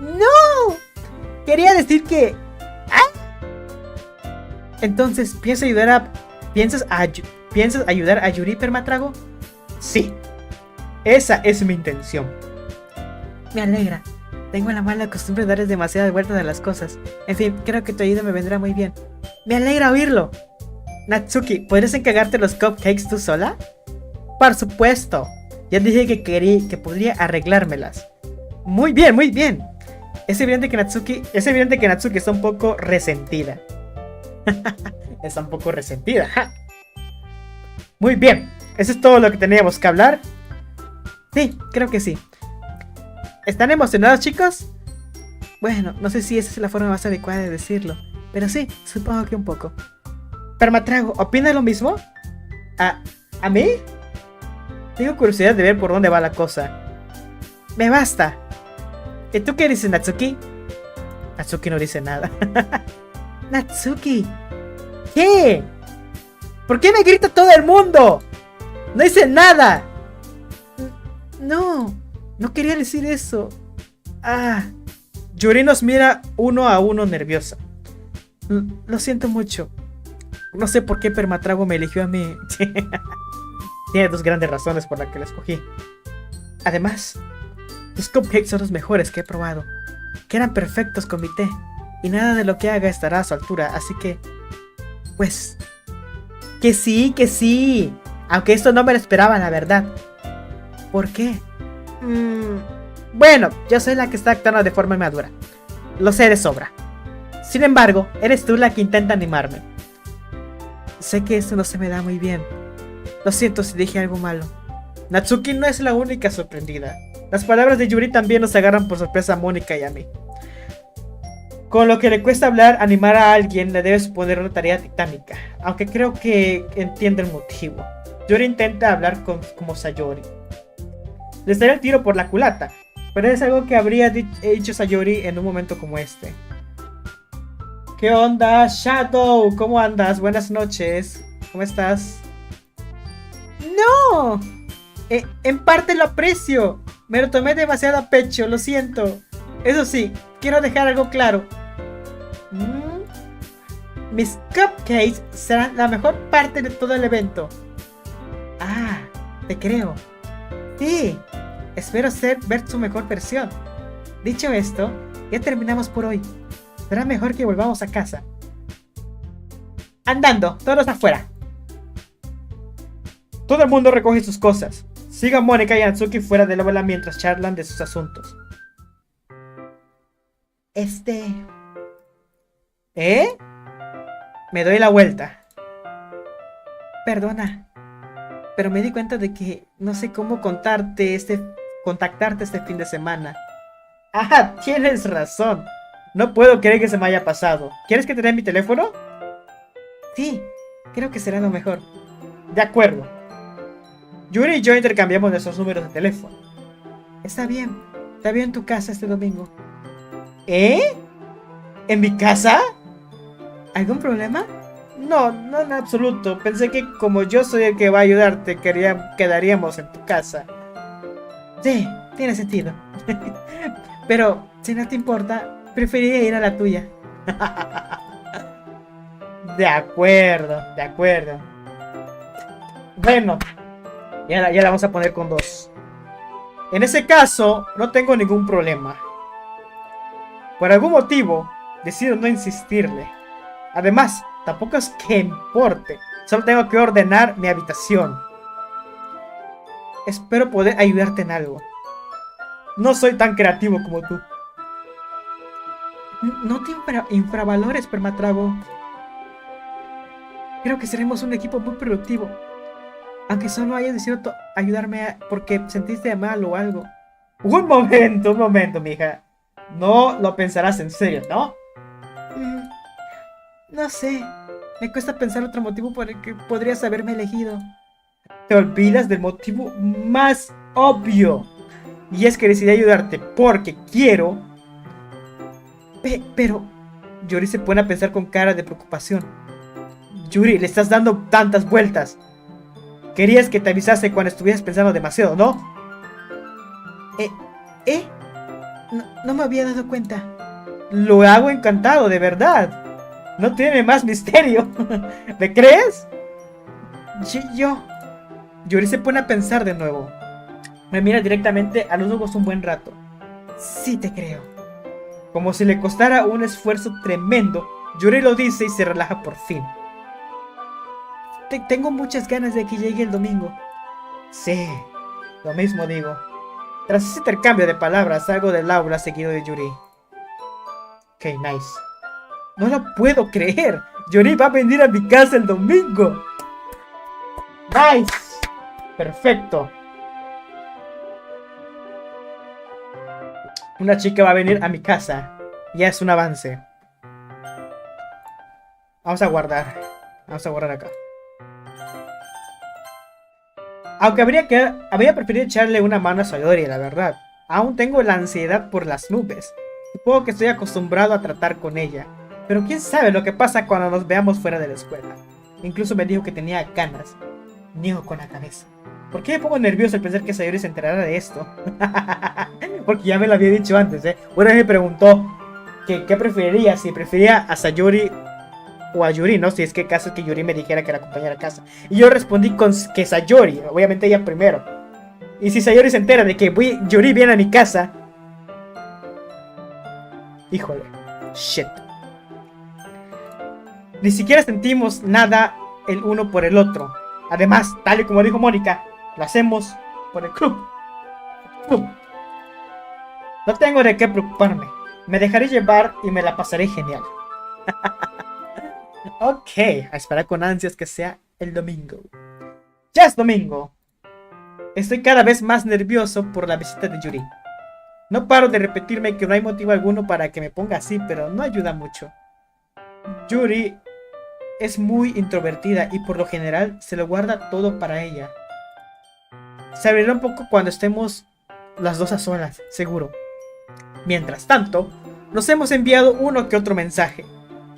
A: ¡No! Quería decir que... Entonces, ¿piensas ayudar a Yuri, Permatrago? Sí. Esa es mi intención. Me alegra. Tengo la mala costumbre de darles demasiadas vueltas a las cosas. En fin, creo que tu ayuda me vendrá muy bien. Me alegra oírlo. Natsuki, ¿podrías encargarte los cupcakes tú sola? Por supuesto. Ya dije que podría arreglármelas. Muy bien, muy bien. Es evidente que Natsuki está un poco resentida. Está un poco resentida. Muy bien. ¿Eso es todo lo que teníamos que hablar? Sí, creo que sí. ¿Están emocionados, chicos? Bueno, no sé si esa es la forma más adecuada de decirlo, pero sí, supongo que un poco. Permatrago, ¿opina lo mismo? ¿A mí? Tengo curiosidad de ver por dónde va la cosa. Me basta. ¿Y tú qué dices, Natsuki? Natsuki no dice nada. Natsuki. ¿Qué? ¿Por qué me grita todo el mundo? No hice nada. No quería decir eso. Yuri nos mira uno a uno nerviosa. Lo siento mucho. No sé por qué Permatrago me eligió a mí. Tiene dos grandes razones por las que la escogí. Además, los cupcakes son los mejores que he probado. Quedan perfectos con mi té. Y nada de lo que haga estará a su altura. Así que... pues... que sí. Aunque esto no me lo esperaba, la verdad. ¿Por qué? Bueno, yo soy la que está actuando de forma inmadura. Lo sé de sobra. Sin embargo, eres tú la que intenta animarme. Sé que esto no se me da muy bien. Lo siento si dije algo malo. Natsuki no es la única sorprendida. Las palabras de Yuri también nos agarran por sorpresa a Mónica y a mí. Con lo que le cuesta animar a alguien le debe suponer una tarea titánica. Aunque creo que entiende el motivo. Yuri intenta hablar como Sayori. Les daré el tiro por la culata. Pero es algo que habría dicho Sayori en un momento como este. ¿Qué onda, Shadow? ¿Cómo andas? Buenas noches. ¿Cómo estás? ¡No! En parte lo aprecio. Me lo tomé demasiado a pecho, lo siento. Eso sí, quiero dejar algo claro. Mis cupcakes serán la mejor parte de todo el evento. Ah, te creo. Sí, espero ver su mejor versión. Dicho esto, ya terminamos por hoy. Será mejor que volvamos a casa. Andando, todos afuera. Todo el mundo recoge sus cosas. Sigan Mónica y Natsuki fuera del aula mientras charlan de sus asuntos. ¿Eh? Me doy la vuelta. Perdona, pero me di cuenta de que no sé cómo contactarte este fin de semana. Ah, tienes razón. No puedo creer que se me haya pasado. ¿Quieres que te dé mi teléfono? Sí, creo que será lo mejor. De acuerdo. Yuri y yo intercambiamos nuestros números de teléfono. Está bien. Te veo en tu casa este domingo. ¿Eh? ¿En mi casa? ¿Algún problema? No en absoluto. Pensé que como yo soy el que va a ayudarte, quedaríamos en tu casa. Sí, tiene sentido. Pero, si no te importa, preferiría ir a la tuya. De acuerdo. Bueno, ya la vamos a poner con 2. En ese caso, no tengo ningún problema. Por algún motivo, decido no insistirle. Además, tampoco es que importe. Solo tengo que ordenar mi habitación. Espero poder ayudarte en algo. No soy tan creativo como tú. No te infravalores, Permatrago. Creo que seremos un equipo muy productivo. Aunque solo hayas decidido ayudarme porque sentiste mal o algo. Un momento, mija. No lo pensarás en serio, ¿no? No sé. Me cuesta pensar otro motivo por el que podrías haberme elegido. Te olvidas del motivo más obvio. Y es que decidí ayudarte porque quiero. Pero... Yuri se pone a pensar con cara de preocupación. Yuri, le estás dando tantas vueltas. Querías que te avisase cuando estuvieras pensando demasiado, ¿no? No me había dado cuenta. Lo hago encantado, de verdad. No tiene más misterio. ¿Me crees? Yuri se pone a pensar de nuevo. Me mira directamente a los ojos un buen rato. Sí te creo. Como si le costara un esfuerzo tremendo, Yuri lo dice y se relaja por fin. Tengo muchas ganas de que llegue el domingo. Sí, lo mismo digo. Tras ese intercambio de palabras, salgo del aula seguido de Yuri. Ok, nice. No lo puedo creer. Yuri va a venir a mi casa el domingo. Nice. Perfecto. Una chica va a venir a mi casa. Ya es un avance. Vamos a guardar acá. Aunque habría preferido echarle una mano a Sayori, la verdad. Aún tengo la ansiedad por las nubes. Supongo que estoy acostumbrado a tratar con ella. Pero quién sabe lo que pasa cuando nos veamos fuera de la escuela. Incluso me dijo que tenía ganas. Niego con la cabeza. ¿Por qué me pongo nervioso al pensar que Sayori se enterara de esto? Porque ya me lo había dicho antes, ¿eh? Una vez me preguntó qué preferiría, si prefería a Sayori o a Yuri, ¿no? Si es que caso es que Yuri me dijera que la acompañara a casa. Y yo respondí que Sayori, obviamente ella primero. Y si Sayori se entera de que Yuri viene a mi casa... Híjole. Shit. Ni siquiera sentimos nada el uno por el otro. Además, tal y como dijo Mónica, lo hacemos por el club. No tengo de qué preocuparme. Me dejaré llevar y me la pasaré genial. Ok, a esperar con ansias que sea el domingo. Ya es domingo. Estoy cada vez más nervioso por la visita de Yuri. No paro de repetirme que no hay motivo alguno para que me ponga así, pero no ayuda mucho. Yuri es muy introvertida y por lo general se lo guarda todo para ella. Se abrirá un poco cuando estemos las dos a solas, seguro. Mientras tanto, nos hemos enviado uno que otro mensaje.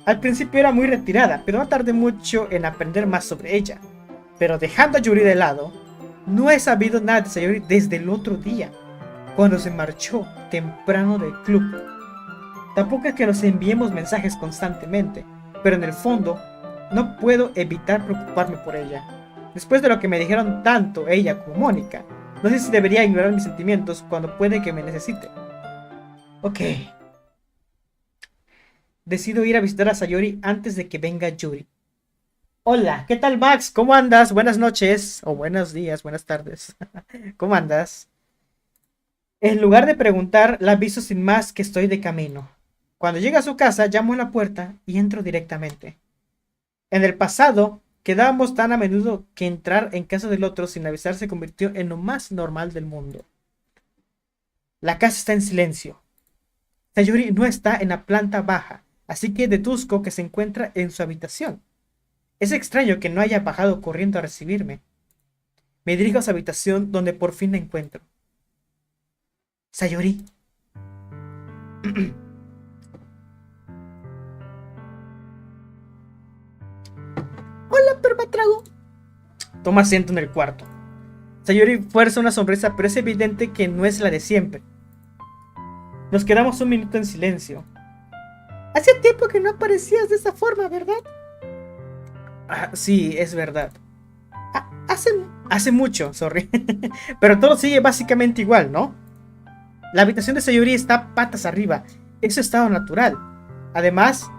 A: Al principio era muy retirada, pero no tardé mucho en aprender más sobre ella. Pero dejando a Yuri de lado, no he sabido nada de Sayori desde el otro día, cuando se marchó temprano del club. Tampoco es que nos enviemos mensajes constantemente, pero en el fondo no puedo evitar preocuparme por ella. Después de lo que me dijeron tanto ella como Mónica, no sé si debería ignorar mis sentimientos cuando puede que me necesite. Ok. Decido ir a visitar a Sayori antes de que venga Yuri. Hola, ¿qué tal Max? ¿Cómo andas? Buenas noches, o buenos días, buenas tardes. ¿Cómo andas? En lugar de preguntar, la aviso sin más que estoy de camino. Cuando llega a su casa, llamo a la puerta y entro directamente. En el pasado, quedábamos tan a menudo que entrar en casa del otro sin avisar se convirtió en lo más normal del mundo. La casa está en silencio. Sayori no está en la planta baja, así que deduzco que se encuentra en su habitación. Es extraño que no haya bajado corriendo a recibirme. Me dirijo a su habitación donde por fin la encuentro. Sayori. Hola, permatrago. Toma asiento en el cuarto. Sayori fuerza una sonrisa, pero es evidente que no es la de siempre. Nos quedamos un minuto en silencio. Hacía tiempo que no aparecías de esa forma, ¿verdad? Ah, sí, es verdad. Hace mucho, sorry. Pero todo sigue básicamente igual, ¿no? La habitación de Sayori está patas arriba. Es su estado natural. Además,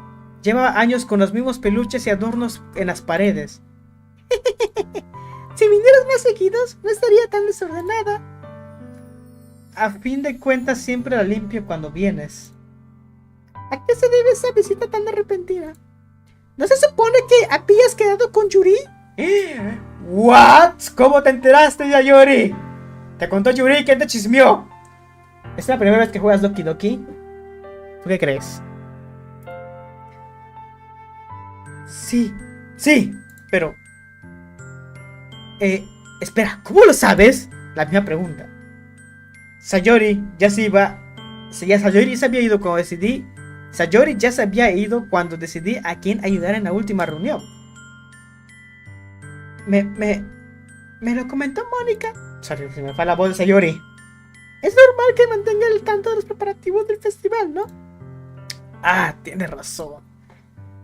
A: lleva años con los mismos peluches y adornos en las paredes. Si vinieras más seguidos, no estaría tan desordenada. A fin de cuentas, siempre la limpio cuando vienes. ¿A qué se debe esa visita tan repentina? ¿No se supone que habías quedado con Yuri? ¿What? ¿Cómo te enteraste, Sayori? ¿Te contó Yuri? ¿Quién te chismeó? ¿Es la primera vez que juegas Doki Doki? ¿Tú qué crees? Sí, pero... espera, ¿cómo lo sabes? La misma pregunta. Sayori ya se iba... Sayori se había ido cuando decidí... Sayori ya se había ido cuando decidí a quién ayudar en la última reunión. Me lo comentó Mónica. Sorry, se me fue la voz de Sayori. Es normal que mantenga el tanto de los preparativos del festival, ¿no? Ah, tienes razón.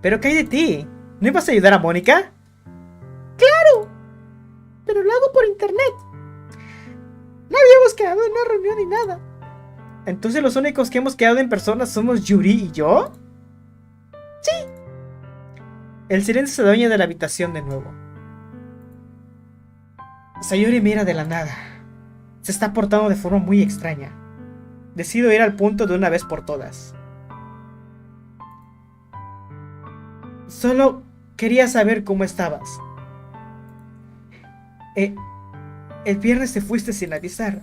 A: ¿Pero qué hay de ti? ¿No ibas a ayudar a Mónica? ¡Claro! Pero lo hago por internet. No habíamos quedado en una reunión ni nada. ¿Entonces los únicos que hemos quedado en persona somos Yuri y yo? Sí. El silencio se adueña de la habitación de nuevo. Sayori mira de la nada. Se está portando de forma muy extraña. Decido ir al punto de una vez por todas. Solo quería saber cómo estabas. El viernes te fuiste sin avisar.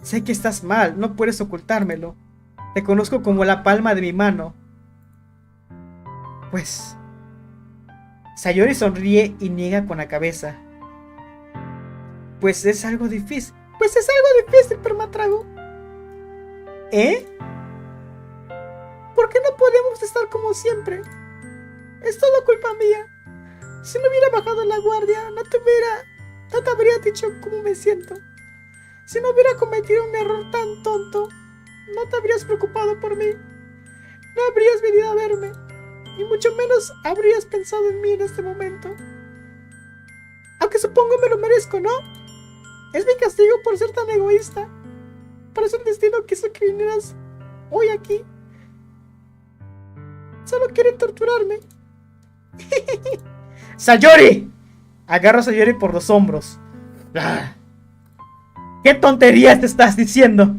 A: Sé que estás mal, no puedes ocultármelo. Te conozco como la palma de mi mano. Pues... Sayori sonríe y niega con la cabeza. Pues es algo difícil. Permatrago. ¿Por qué no podemos estar como siempre? Es todo culpa mía. Si no hubiera bajado la guardia, no te habría dicho cómo me siento. Si no hubiera cometido un error tan tonto, no te habrías preocupado por mí. No habrías venido a verme. Y mucho menos habrías pensado en mí en este momento. Aunque supongo me lo merezco, ¿no? Es mi castigo por ser tan egoísta. Parece el destino quiso que vinieras hoy aquí. Solo quiere torturarme. ¡Sayori! Agarro a Sayori por los hombros. ¿Qué tonterías te estás diciendo?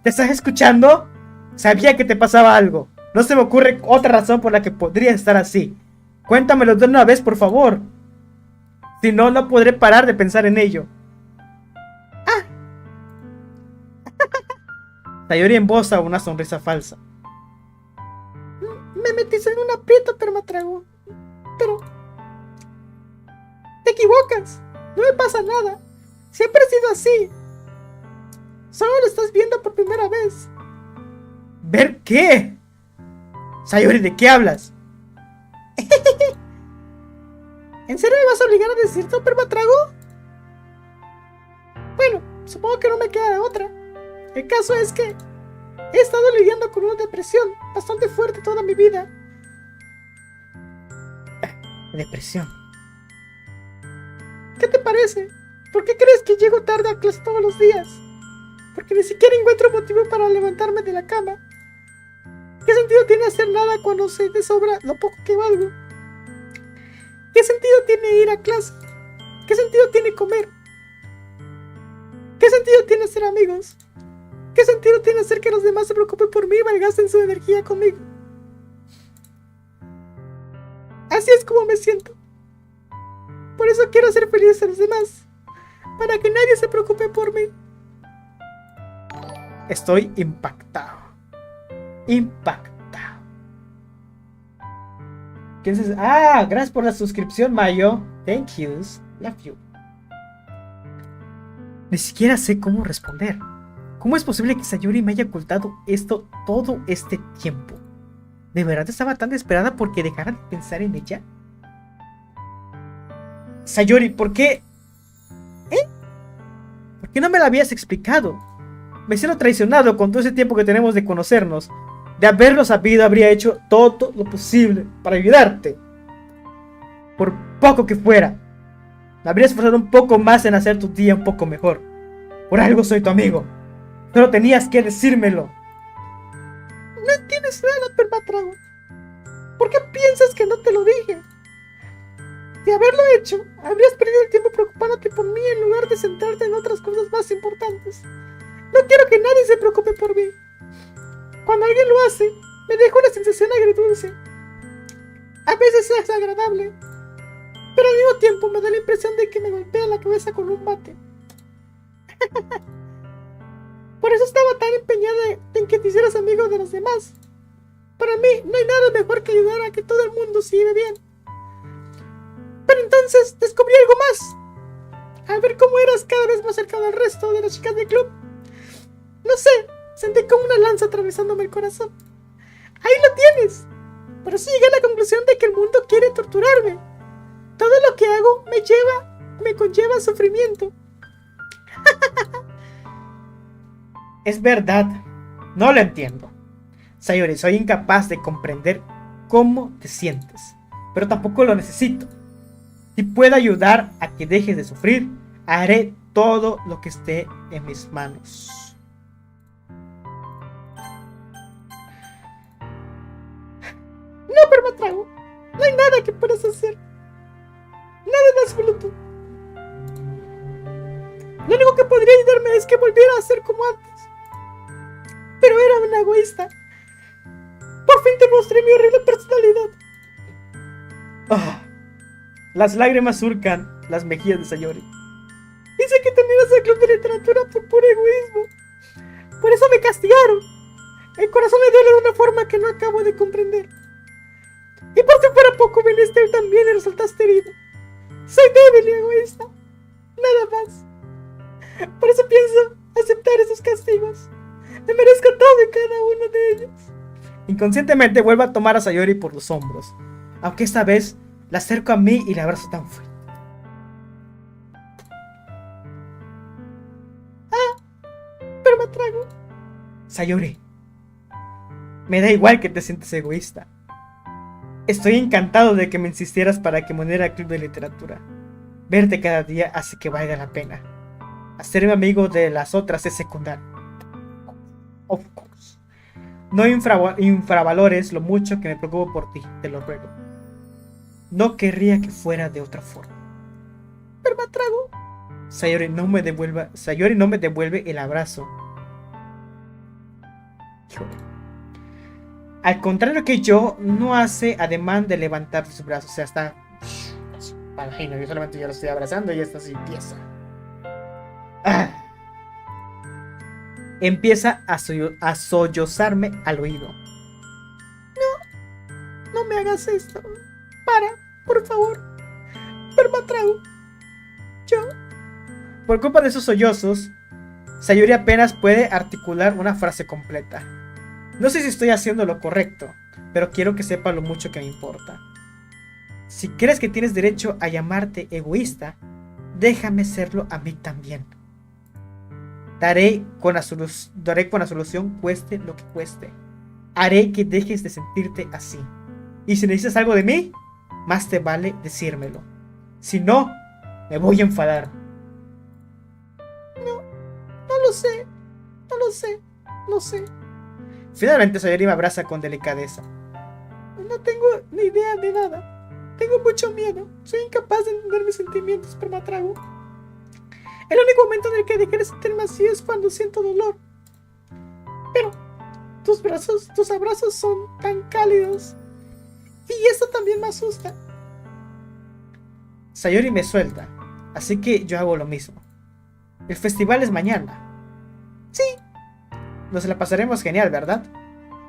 A: ¿Te estás escuchando? Sabía que te pasaba algo. No se me ocurre otra razón por la que podrías estar así. Cuéntamelo de una vez, por favor. Si no, no podré parar de pensar en ello. Sayori emboza una sonrisa falsa. Me metiste en un aprieto, permatrago. Pero... te equivocas. No me pasa nada. Siempre he sido así. Solo lo estás viendo por primera vez. ¿Ver qué? Sayori, ¿de qué hablas? ¿En serio me vas a obligar a decir super matrago? Bueno, supongo que no me queda de otra. El caso es que he estado lidiando con una depresión bastante fuerte toda mi vida. Depresión. ¿Qué te parece? ¿Por qué crees que llego tarde a clase todos los días? Porque ni siquiera encuentro motivo para levantarme de la cama. ¿Qué sentido tiene hacer nada cuando se te sobra lo poco que valgo? ¿Qué sentido tiene ir a clase? ¿Qué sentido tiene comer? ¿Qué sentido tiene ser amigos? ¿Qué sentido tiene hacer que los demás se preocupen por mí y malgasten su energía conmigo? Así es como me siento. Por eso quiero hacer felices a los demás, para que nadie se preocupe por mí. Estoy impactado. Impactado. ¿Quién se... Ah, gracias por la suscripción, Mayo. Thank yous. Love you. Ni siquiera sé cómo responder. ¿Cómo es posible que Sayori me haya ocultado esto todo este tiempo? ¿De verdad estaba tan desesperada porque dejara de pensar en ella? Sayori, ¿por qué? ¿Por qué no me lo habías explicado? Me siento traicionado con todo ese tiempo que tenemos de conocernos. De haberlo sabido, habría hecho todo lo posible para ayudarte. Por poco que fuera. Me habría esforzado un poco más en hacer tu día un poco mejor. Por algo soy tu amigo. Solo tenías que decírmelo. No entiendes nada, Permatrago. ¿Por qué piensas que no te lo dije? De haberlo hecho, habrías perdido el tiempo preocupándote por mí en lugar de centrarte en otras cosas más importantes. No quiero que nadie se preocupe por mí. Cuando alguien lo hace, me deja una sensación agridulce. A veces es agradable, pero al mismo tiempo me da la impresión de que me golpea la cabeza con un bate. Por eso estaba tan empeñada en que te hicieras amigo de los demás. Para mí no hay nada mejor que ayudar a que todo el mundo se lleve bien. Pero entonces descubrí algo más. Al ver cómo eras cada vez más cercano al resto de las chicas del club, no sé, sentí como una lanza atravesándome el corazón. Ahí lo tienes. Pero sí llegué a la conclusión de que el mundo quiere torturarme. Todo lo que hago me conlleva sufrimiento. Es verdad, no lo entiendo. Sayori, soy incapaz de comprender cómo te sientes, pero tampoco lo necesito. Si puedo ayudar a que dejes de sufrir, haré todo lo que esté en mis manos. No, Permatrago, no hay nada que puedas hacer. Nada en absoluto. Lo único que podría ayudarme es que volviera a ser como antes. Pero era una egoísta. Por fin te mostré mi horrible personalidad. Las lágrimas surcan las mejillas de Sayori. Dice que terminas el club de literatura por puro egoísmo. Por eso me castigaron. El corazón me duele de una forma que no acabo de comprender. Y por si fuera poco, viniste también y resultaste herido. Soy débil y egoísta. Nada más. Por eso pienso aceptar esos castigos. Me merezco todo y cada uno de ellos. Inconscientemente vuelvo a tomar a Sayori por los hombros, aunque esta vez la acerco a mí y la abrazo tan fuerte. Pero me trago. Sayori, me da igual que te sientas egoísta. Estoy encantado de que me insistieras para que me uniera al club de literatura. Verte cada día hace que valga la pena. Hacerme amigo de las otras es secundario. Of course. No infravalores lo mucho que me preocupo por ti, te lo ruego. No querría que fuera de otra forma. Pero me trago. Sayori no me devuelve el abrazo. Híjole. Al contrario que yo, no hace ademán de levantar sus brazos. O sea, está... Imagino, yo solamente ya lo estoy abrazando y esta sí empieza. Empieza a sollozarme al oído. No me hagas esto. Para, por favor. Permatrago. Yo. Por culpa de esos sollozos, Sayuri apenas puede articular una frase completa. No sé si estoy haciendo lo correcto, pero quiero que sepa lo mucho que me importa. Si crees que tienes derecho a llamarte egoísta, déjame serlo a mí también. Daré con la solución cueste lo que cueste. Haré que dejes de sentirte así. Y si necesitas algo de mí, más te vale decírmelo. Si no, me voy a enfadar. No lo sé. No lo sé. No sé. Finalmente Sayori me abraza con delicadeza. No tengo ni idea de nada. Tengo mucho miedo. Soy incapaz de entender mis sentimientos, pero me atrago. El único momento en el que dejé de sentirme así es cuando siento dolor. Pero tus abrazos son tan cálidos. Y esto también me asusta. Sayori me suelta, así que yo hago lo mismo. El festival es mañana. Sí. Nos la pasaremos genial, ¿verdad?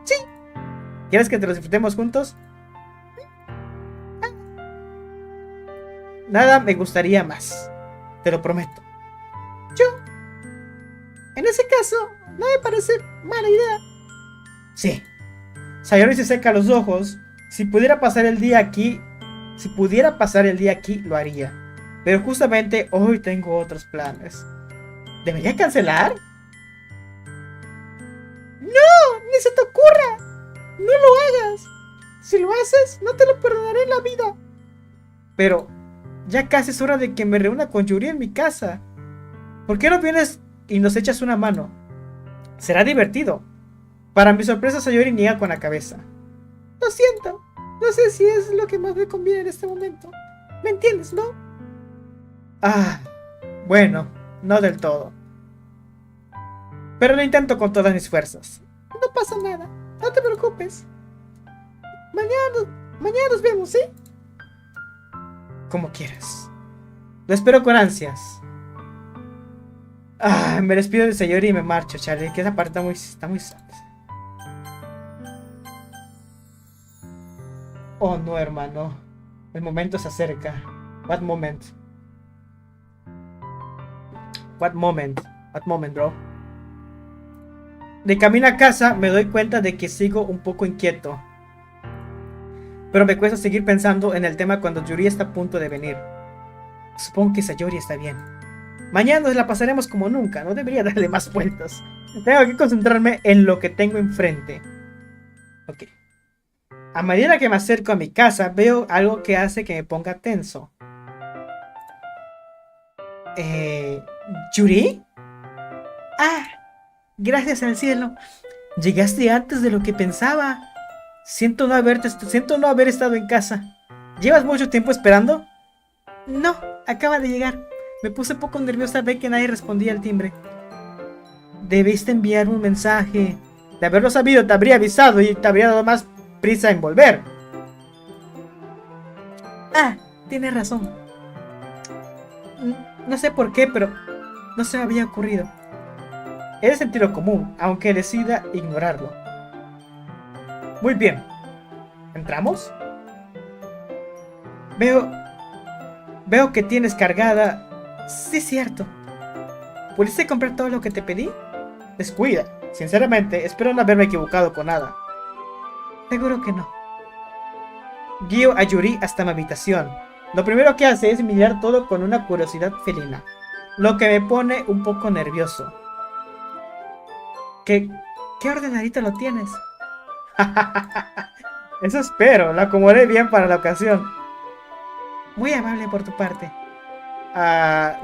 A: Sí. ¿Quieres que te lo disfrutemos juntos? Nada me gustaría más. Te lo prometo. Yo. En ese caso, no me parece mala idea. Sí. Sayori se seca los ojos. Si pudiera pasar el día aquí, lo haría. Pero justamente hoy tengo otros planes. ¿Debería cancelar? ¡No! ¡Ni se te ocurra! ¡No lo hagas! Si lo haces, no te lo perdonaré en la vida. Pero ya casi es hora de que me reúna con Yuri en mi casa. ¿Por qué no vienes y nos echas una mano? Será divertido. Para mi sorpresa, Sayori niega con la cabeza. Lo siento. No sé si es lo que más me conviene en este momento. ¿Me entiendes, no? Bueno, no del todo. Pero lo intento con todas mis fuerzas. No pasa nada. No te preocupes. Mañana nos vemos, ¿sí? Como quieras. Lo espero con ansias. Me despido de Sayori y me marcho, Charlie, que esa parte está muy sad. Oh no, hermano. El momento se acerca. What moment? What moment? What moment, bro? De camino a casa me doy cuenta de que sigo un poco inquieto. Pero me cuesta seguir pensando en el tema cuando Yuri está a punto de venir. Supongo que Sayori está bien. Mañana nos la pasaremos como nunca. No debería darle más vueltas. Tengo que concentrarme en lo que tengo enfrente. Ok. A medida que me acerco a mi casa, veo algo que hace que me ponga tenso. ¿Yuri? Gracias al cielo. Llegaste antes de lo que pensaba. Siento no haber estado en casa. ¿Llevas mucho tiempo esperando? No, acaba de llegar. Me puse poco nerviosa al ver que nadie respondía al timbre. Debiste enviar un mensaje. De haberlo sabido, te habría avisado y te habría dado más prisa en volver. Tienes razón. No sé por qué, pero no se me había ocurrido. Es de sentido común, aunque decida ignorarlo. Muy bien. ¿Entramos? Veo que tienes cargada. Sí, cierto. ¿Pudiste comprar todo lo que te pedí? Descuida. Sinceramente, espero no haberme equivocado con nada. Seguro que no. Guío a Yuri hasta mi habitación. Lo primero que hace es mirar todo con una curiosidad felina, lo que me pone un poco nervioso. ¿Qué ordenadito lo tienes? Eso espero, lo acomodé bien para la ocasión. Muy amable por tu parte.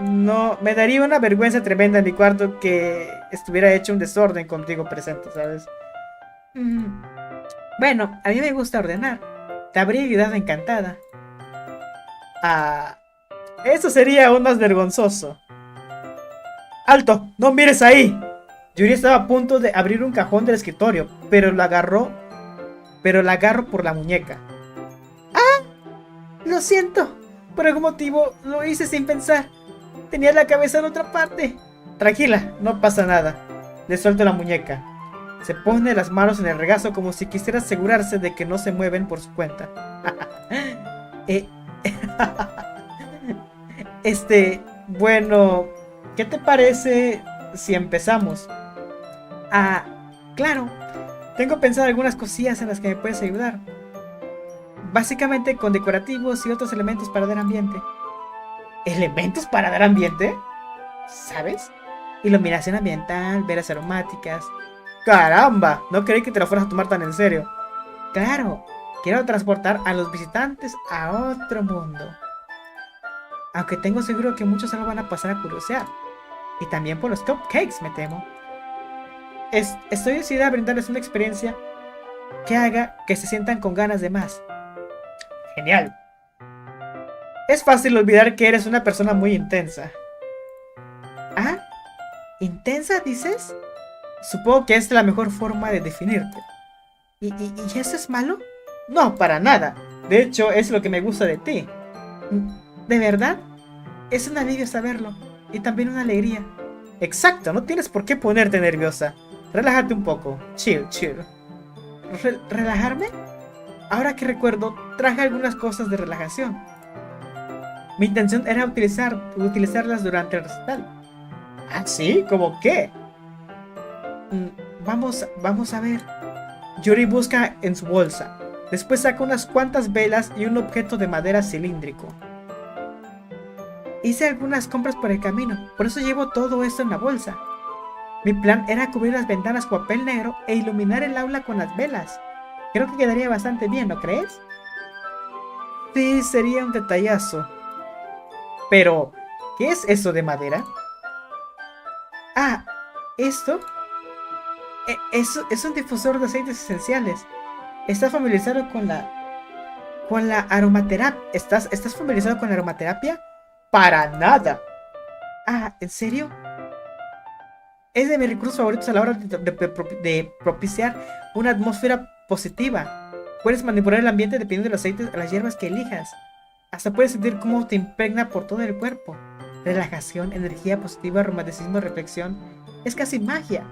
A: No, me daría una vergüenza tremenda en mi cuarto que estuviera hecho un desorden contigo presente, ¿sabes? Bueno, a mí me gusta ordenar. Te habría ayudado encantada. Eso sería aún más vergonzoso. ¡Alto! ¡No mires ahí! Yuri estaba a punto de abrir un cajón del escritorio, pero la agarro por la muñeca. Lo siento. Por algún motivo lo hice sin pensar. Tenía la cabeza en otra parte. Tranquila, no pasa nada. Le suelto la muñeca. Se pone las manos en el regazo como si quisiera asegurarse de que no se mueven por su cuenta. Bueno, ¿qué te parece si empezamos? Ah, claro. Tengo pensado algunas cosillas en las que me puedes ayudar. Básicamente con decorativos y otros elementos para dar ambiente. ¿Elementos para dar ambiente? ¿Sabes? Iluminación ambiental, velas aromáticas. ¡Caramba! No creí que te lo fueras a tomar tan en serio. Claro, quiero transportar a los visitantes a otro mundo. Aunque tengo seguro que muchos solo van a pasar a curiosear. Y también por los cupcakes, me temo. Estoy decidida a brindarles una experiencia que haga que se sientan con ganas de más. Genial. Es fácil olvidar que eres una persona muy intensa. ¿Ah? ¿Intensa, dices? Supongo que es la mejor forma de definirte. ¿Y eso es malo? No, para nada. De hecho, es lo que me gusta de ti. ¿De verdad? Es un alivio saberlo. Y también una alegría. Exacto, no tienes por qué ponerte nerviosa. Relájate un poco. Chill. ¿Relajarme? Ahora que recuerdo, traje algunas cosas de relajación. Mi intención era utilizarlas durante el recital. ¿Ah, sí? ¿Cómo qué? Vamos a ver. Yuri busca en su bolsa. Después saca unas cuantas velas y un objeto de madera cilíndrico. Hice algunas compras por el camino, por eso llevo todo esto en la bolsa. Mi plan era cubrir las ventanas con papel negro e iluminar el aula con las velas. Creo que quedaría bastante bien, ¿no crees? Sí, sería un detallazo. Pero, ¿qué es eso de madera? Ah, ¿esto? Es un difusor de aceites esenciales. ¿Estás familiarizado con la aromaterapia? ¿Estás familiarizado con la aromaterapia? Para nada. Ah, ¿en serio? Es de mis recursos favoritos a la hora de propiciar una atmósfera positiva. Puedes manipular el ambiente dependiendo de los aceites o las hierbas que elijas. Hasta puedes sentir cómo te impregna por todo el cuerpo. Relajación, energía positiva, romanticismo, reflexión. Es casi magia.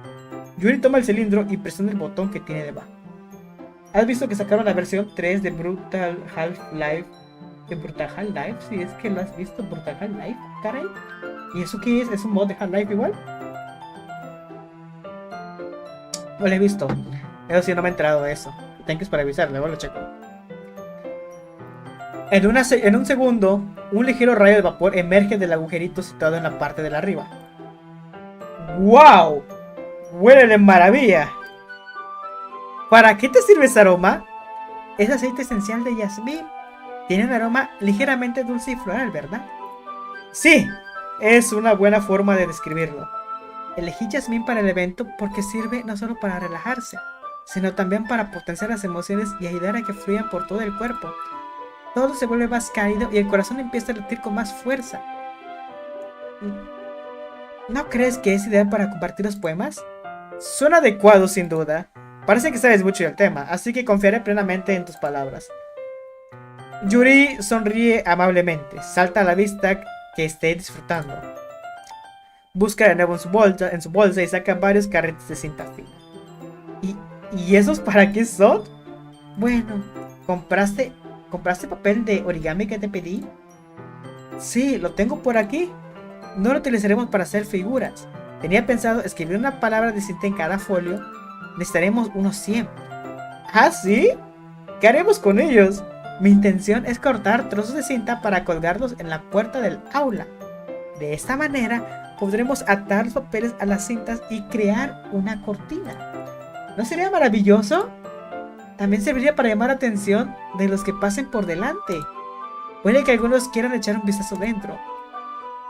A: Yuri toma el cilindro y presiona el botón que tiene debajo. ¿Has visto que sacaron la versión 3 de Brutal Half-Life? ¿De Brutal Half-Life? Si es que lo has visto, Brutal Half-Life, caray. ¿Y eso qué es? ¿Es un mod de Half-Life igual? No lo he visto. Eso sí, no me he enterado de eso. Thanks para avisar, luego lo checo. En un segundo, un ligero rayo de vapor emerge del agujerito situado en la parte de arriba. ¡Wow! ¡Huele de maravilla! ¿Para qué te sirve ese aroma? Es aceite esencial de jazmín. Tiene un aroma ligeramente dulce y floral, ¿verdad? Sí, es una buena forma de describirlo. Elegí jazmín para el evento porque sirve no solo para relajarse, sino también para potenciar las emociones y ayudar a que fluyan por todo el cuerpo. Todo se vuelve más cálido y el corazón empieza a latir con más fuerza. ¿No crees que es ideal para compartir los poemas? Suena adecuado, sin duda. Parece que sabes mucho del tema, así que confiaré plenamente en tus palabras. Yuri sonríe amablemente, salta a la vista que esté disfrutando. Busca de nuevo en su bolsa y saca varios carretes de cinta fina. ¿Y esos para qué son? Bueno, ¿compraste papel de origami que te pedí? Sí, lo tengo por aquí. No lo utilizaremos para hacer figuras. Tenía pensado escribir una palabra distinta en cada folio. Necesitaremos unos 100. ¿Ah, sí? ¿Qué haremos con ellos? Mi intención es cortar trozos de cinta para colgarlos en la puerta del aula. De esta manera podremos atar los papeles a las cintas y crear una cortina. ¿No sería maravilloso? También serviría para llamar la atención de los que pasen por delante. Puede que algunos quieran echar un vistazo dentro.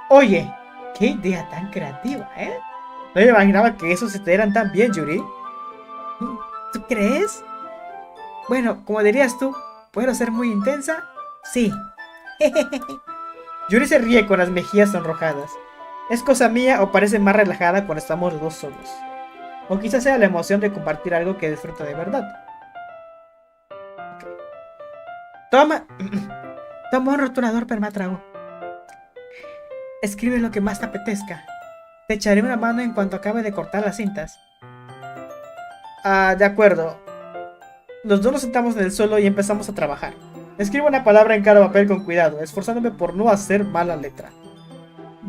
A: Oye, qué idea tan creativa, ¿eh? No me imaginaba que esos se te dieran tan bien, Yuri. ¿Tú crees? Bueno, como dirías tú, ¿puedo ser muy intensa? Sí. Yuri se ríe con las mejillas sonrojadas. ¿Es cosa mía o parece más relajada cuando estamos los dos solos? O quizás sea la emoción de compartir algo que disfruta de verdad. Okay. Toma un rotulador permatrago. Escribe lo que más te apetezca. Te echaré una mano en cuanto acabe de cortar las cintas. Ah, de acuerdo. Los dos nos sentamos en el suelo y empezamos a trabajar. Escribo una palabra en cada papel con cuidado, esforzándome por no hacer mala letra.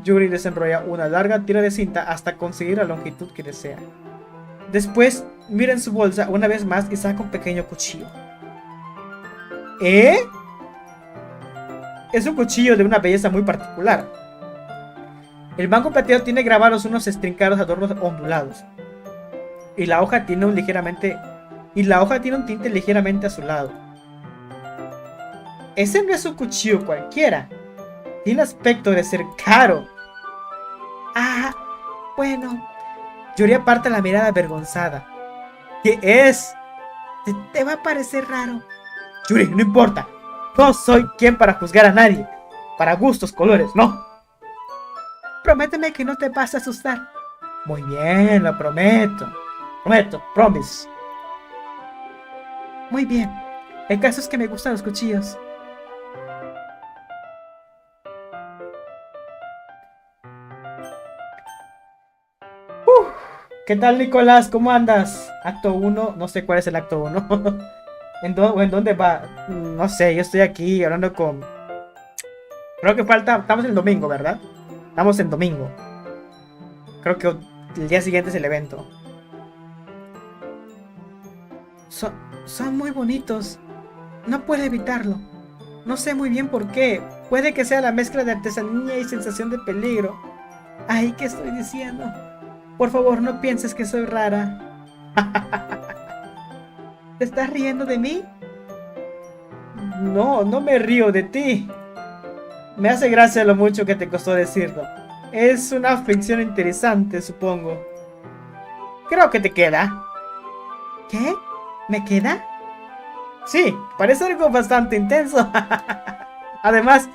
A: Yuri desenrolla una larga tira de cinta hasta conseguir la longitud que desea. Después mira en su bolsa una vez más y saca un pequeño cuchillo. ¿Eh? Es un cuchillo de una belleza muy particular. El mango plateado tiene grabados unos estrincados adornos ondulados. Y la hoja tiene un tinte ligeramente azulado. Ese no es un cuchillo cualquiera. Tiene aspecto de ser caro. Ah, bueno. Yuri aparta la mirada avergonzada. ¿Qué es? Te va a parecer raro. Yuri, no importa. No soy quien para juzgar a nadie. Para gustos, colores, no. Prométeme que no te vas a asustar. Muy bien, lo prometo. Prometo, promise. Muy bien. El caso es que me gustan los cuchillos. ¿Qué tal, Nicolás? ¿Cómo andas? Acto 1, no sé cuál es el acto 1. ¿En dónde va? No sé, yo estoy aquí hablando con... Creo que falta... Estamos en domingo, ¿verdad? Estamos en domingo. Creo que el día siguiente es el evento. Son muy bonitos. No puedo evitarlo. No sé muy bien por qué. Puede que sea la mezcla de artesanía y sensación de peligro. Ay, ¿qué estoy diciendo? Por favor, no pienses que soy rara. ¿Te estás riendo de mí? No, no me río de ti. Me hace gracia lo mucho que te costó decirlo. Es una ficción interesante, supongo. Creo que te queda. ¿Qué? ¿Me queda? Sí, parece algo bastante intenso. Además,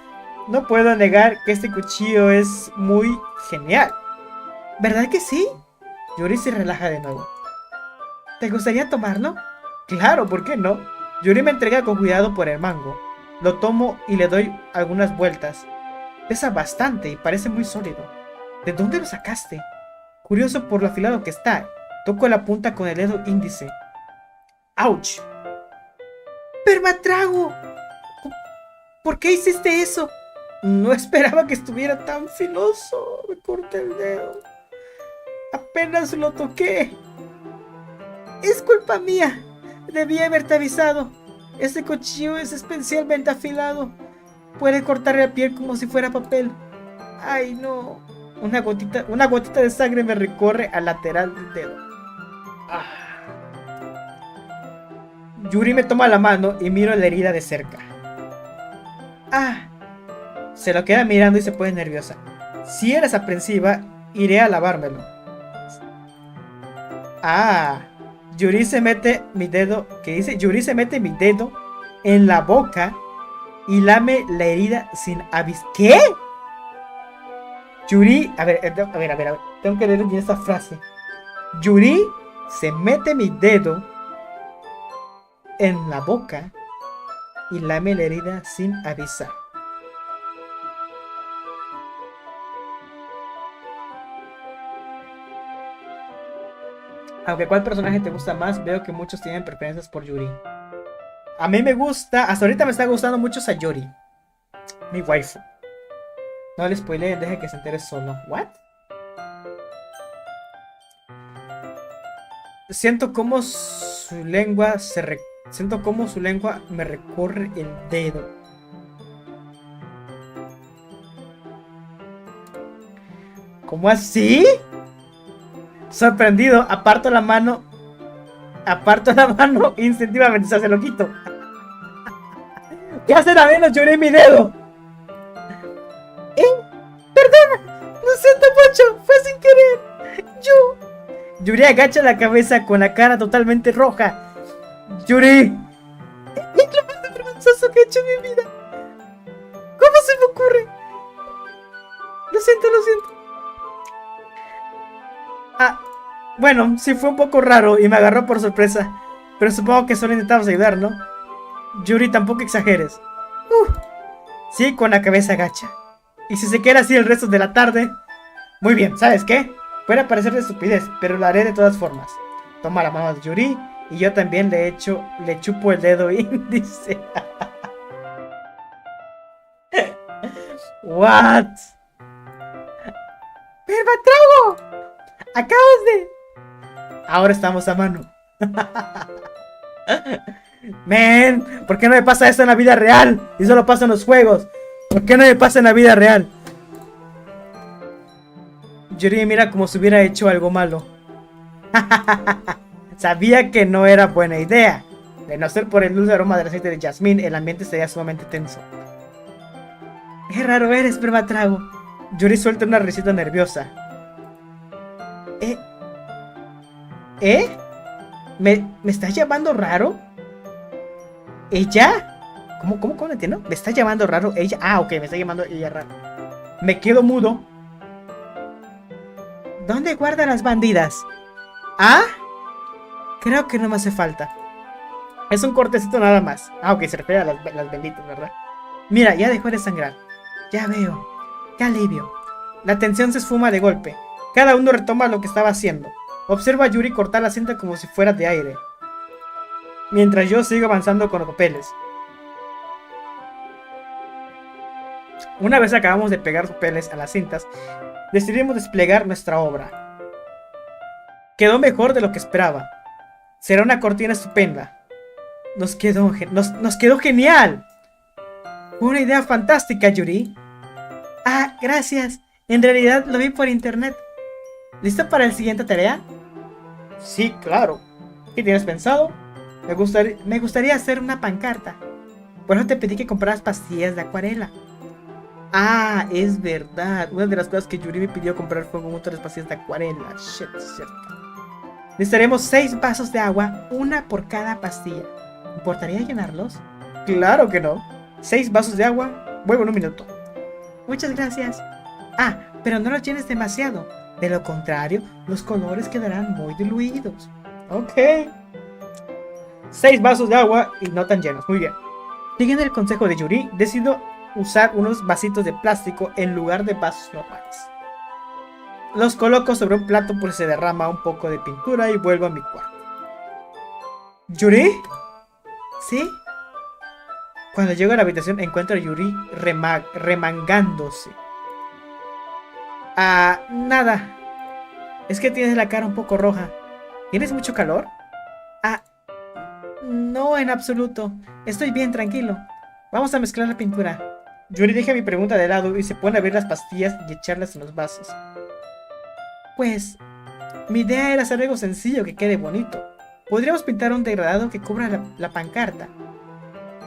A: no puedo negar que este cuchillo es muy genial. ¿Verdad que sí? Yuri se relaja de nuevo. ¿Te gustaría tomarlo? Claro, ¿por qué no? Yuri me entrega con cuidado por el mango. Lo tomo y le doy algunas vueltas. Pesa bastante y parece muy sólido. ¿De dónde lo sacaste? Curioso por lo afilado que está. Toco la punta con el dedo índice. ¡Auch! ¡Permatrago! ¿Por qué hiciste eso? No esperaba que estuviera tan filoso. Me corté el dedo. Apenas lo toqué. Es culpa mía. Debí haberte avisado. Este cuchillo es especialmente afilado. Puede cortar la piel como si fuera papel. Ay, no. Una gotita de sangre me recorre al lateral del dedo. Yuri me toma la mano y miro la herida de cerca. Se lo queda mirando y se pone nerviosa. Si eres aprensiva, iré a lavármelo. Yuri se mete mi dedo. ¿Qué dice? Yuri se mete mi dedo en la boca y lame la herida sin aviso. ¿Qué? Yuri, a ver, tengo que leer bien esta frase. Yuri se mete mi dedo en la boca y lame la herida sin avisar. Aunque ¿cuál personaje te gusta más? Veo que muchos tienen preferencias por Yuri. A mí me gusta, hasta ahorita me está gustando mucho Sayori, mi waifu. No le spoileen, deje que se entere solo. ¿What? Siento como su lengua me recorre el dedo. ¿Cómo así? Sorprendido, aparto la mano instintivamente, se lo quito. ¿Qué hacen a menos? Lloré mi dedo. Perdona, lo siento mucho, fue sin querer. Yuri agacha la cabeza con la cara totalmente roja. Yuri, es lo más vergonzoso que he hecho en mi vida. ¿Cómo se me ocurre? Lo siento. Bueno, sí fue un poco raro y me agarró por sorpresa. Pero supongo que solo intentamos ayudar, ¿no? Yuri, tampoco exageres. Sí, con la cabeza agacha. Y si se queda así el resto de la tarde... Muy bien, ¿sabes qué? Puede parecer de estupidez, pero lo haré de todas formas. Toma la mano de Yuri y yo también le chupo el dedo índice. What? ¡Permatrago! ¡Acabas de! Ahora estamos a mano. Men, ¿por qué no me pasa esto en la vida real? Y solo pasa en los juegos. ¿Por qué no me pasa en la vida real? Yuri mira como si hubiera hecho algo malo. Sabía que no era buena idea. De no ser por el dulce aroma del aceite de jazmín, el ambiente sería sumamente tenso. Qué raro eres, Permatrago. Yuri suelta una risita nerviosa. ¿Eh? ¿Me estás llamando raro? ¿Ella? ¿Cómo no entiendo? ¿Me está llamando raro ella? Ah, ok, me está llamando ella raro. Me quedo mudo. ¿Dónde guardan las bandidas? ¿Ah? Creo que no me hace falta. Es un cortecito nada más. Ah, ok, se refiere a las benditas, ¿verdad? Mira, ya dejó de sangrar. Ya veo. Qué alivio. La tensión se esfuma de golpe. Cada uno retoma lo que estaba haciendo. Observa a Yuri cortar la cinta como si fuera de aire, mientras yo sigo avanzando con los papeles. Una vez acabamos de pegar papeles a las cintas, decidimos desplegar nuestra obra. Quedó mejor de lo que esperaba. Será una cortina estupenda. Nos quedó genial. Fue una idea fantástica, Yuri. Ah, gracias. En realidad lo vi por internet. ¿Listo para la siguiente tarea? Sí, claro. ¿Qué tienes pensado? Me gustaría hacer una pancarta. Por eso te pedí que compraras pastillas de acuarela. Ah, es verdad. Una de las cosas que Yuri me pidió comprar fue otras pastillas de acuarela. Shit, cierto. Necesitaremos 6 vasos de agua, una por cada pastilla. ¿Importaría llenarlos? Claro que no. 6 vasos de agua, vuelvo en un minuto. Muchas gracias. Ah, pero no los llenes demasiado. De lo contrario, los colores quedarán muy diluidos. Ok. 6 vasos de agua y no tan llenos. Muy bien. Siguiendo el consejo de Yuri, decido usar unos vasitos de plástico en lugar de vasos normales. Los coloco sobre un plato por si se derrama un poco de pintura y vuelvo a mi cuarto. ¿Yuri? ¿Sí? Cuando llego a la habitación encuentro a Yuri remangándose. Ah, nada. Es que tienes la cara un poco roja. ¿Tienes mucho calor? Ah, no en absoluto. Estoy bien, tranquilo. Vamos a mezclar la pintura. Yuri deja mi pregunta de lado y se pone a abrir las pastillas y echarlas en los vasos. Pues, mi idea era hacer algo sencillo que quede bonito. Podríamos pintar un degradado que cubra la pancarta.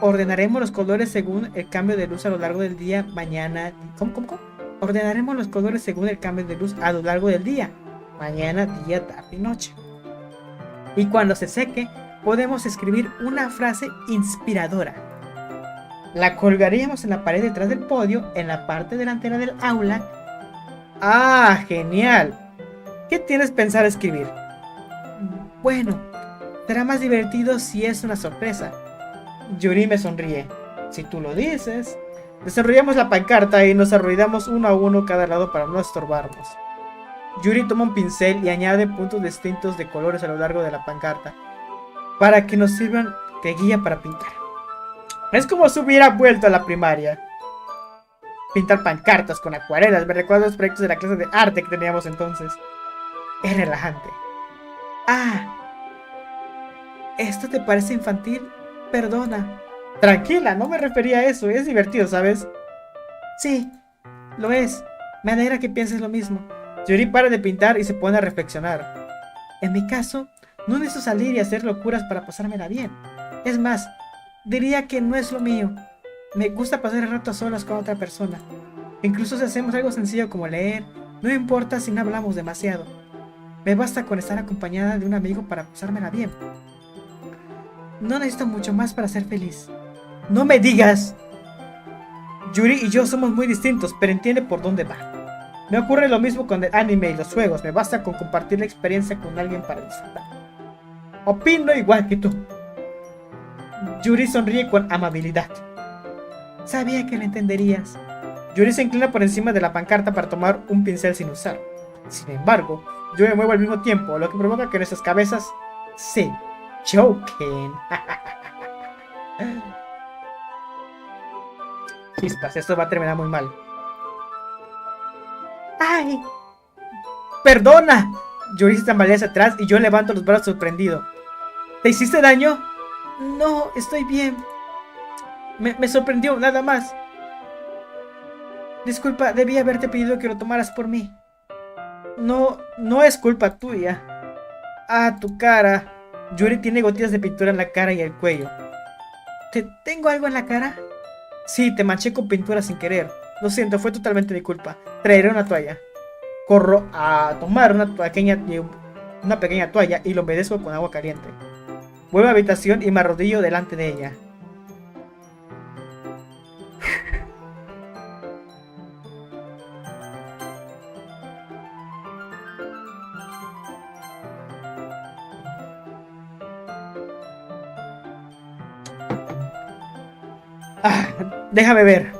A: Ordenaremos los colores según el cambio de luz a lo largo del día, mañana... ¿Cómo? Ordenaremos los colores según el cambio de luz a lo largo del día, mañana, día, tarde y noche. Y cuando se seque, podemos escribir una frase inspiradora. La colgaríamos en la pared detrás del podio, en la parte delantera del aula. ¡Ah, genial! ¿Qué tienes pensado escribir? Bueno, será más divertido si es una sorpresa. Yuri me sonríe. Si tú lo dices. Desarrollamos la pancarta y nos arrodillamos uno a uno cada lado para no estorbarnos. Yuri toma un pincel y añade puntos distintos de colores a lo largo de la pancarta, para que nos sirvan de guía para pintar. Es como si hubiera vuelto a la primaria. Pintar pancartas con acuarelas me recuerda a los proyectos de la clase de arte que teníamos entonces. Es relajante. Ah, ¿esto te parece infantil? Perdona. Tranquila, no me refería a eso. Es divertido, ¿sabes? Sí, lo es. Me alegra que pienses lo mismo. Yuri para de pintar y se pone a reflexionar. En mi caso, no necesito salir y hacer locuras para pasármela bien. Es más, diría que no es lo mío. Me gusta pasar el rato a solas con otra persona. Incluso si hacemos algo sencillo como leer, no importa si no hablamos demasiado. Me basta con estar acompañada de un amigo para pasármela bien. No necesito mucho más para ser feliz. ¡No me digas! Yuri y yo somos muy distintos, pero entiende por dónde va. Me ocurre lo mismo con el anime y los juegos. Me basta con compartir la experiencia con alguien para disfrutar. Opino igual que tú. Yuri sonríe con amabilidad. Sabía que lo entenderías. Yuri se inclina por encima de la pancarta para tomar un pincel sin usar. Sin embargo, yo me muevo al mismo tiempo, lo que provoca que nuestras cabezas se choquen. Chispas, esto va a terminar muy mal. ¡Ay! ¡Perdona! Yuri se tambalea hacia atrás y yo levanto los brazos sorprendido. ¿Te hiciste daño? No, estoy bien. Me sorprendió, nada más. Disculpa, debí haberte pedido que lo tomaras por mí. No es culpa tuya. Ah, tu cara. Yuri tiene gotitas de pintura en la cara y el cuello. ¿Tengo algo en la cara? Sí, te manché con pintura sin querer. Lo siento, fue totalmente mi culpa. Traeré una toalla. Corro a tomar una pequeña toalla y lo humedezco con agua caliente. Vuelvo a la habitación y me arrodillo delante de ella. Déjame ver.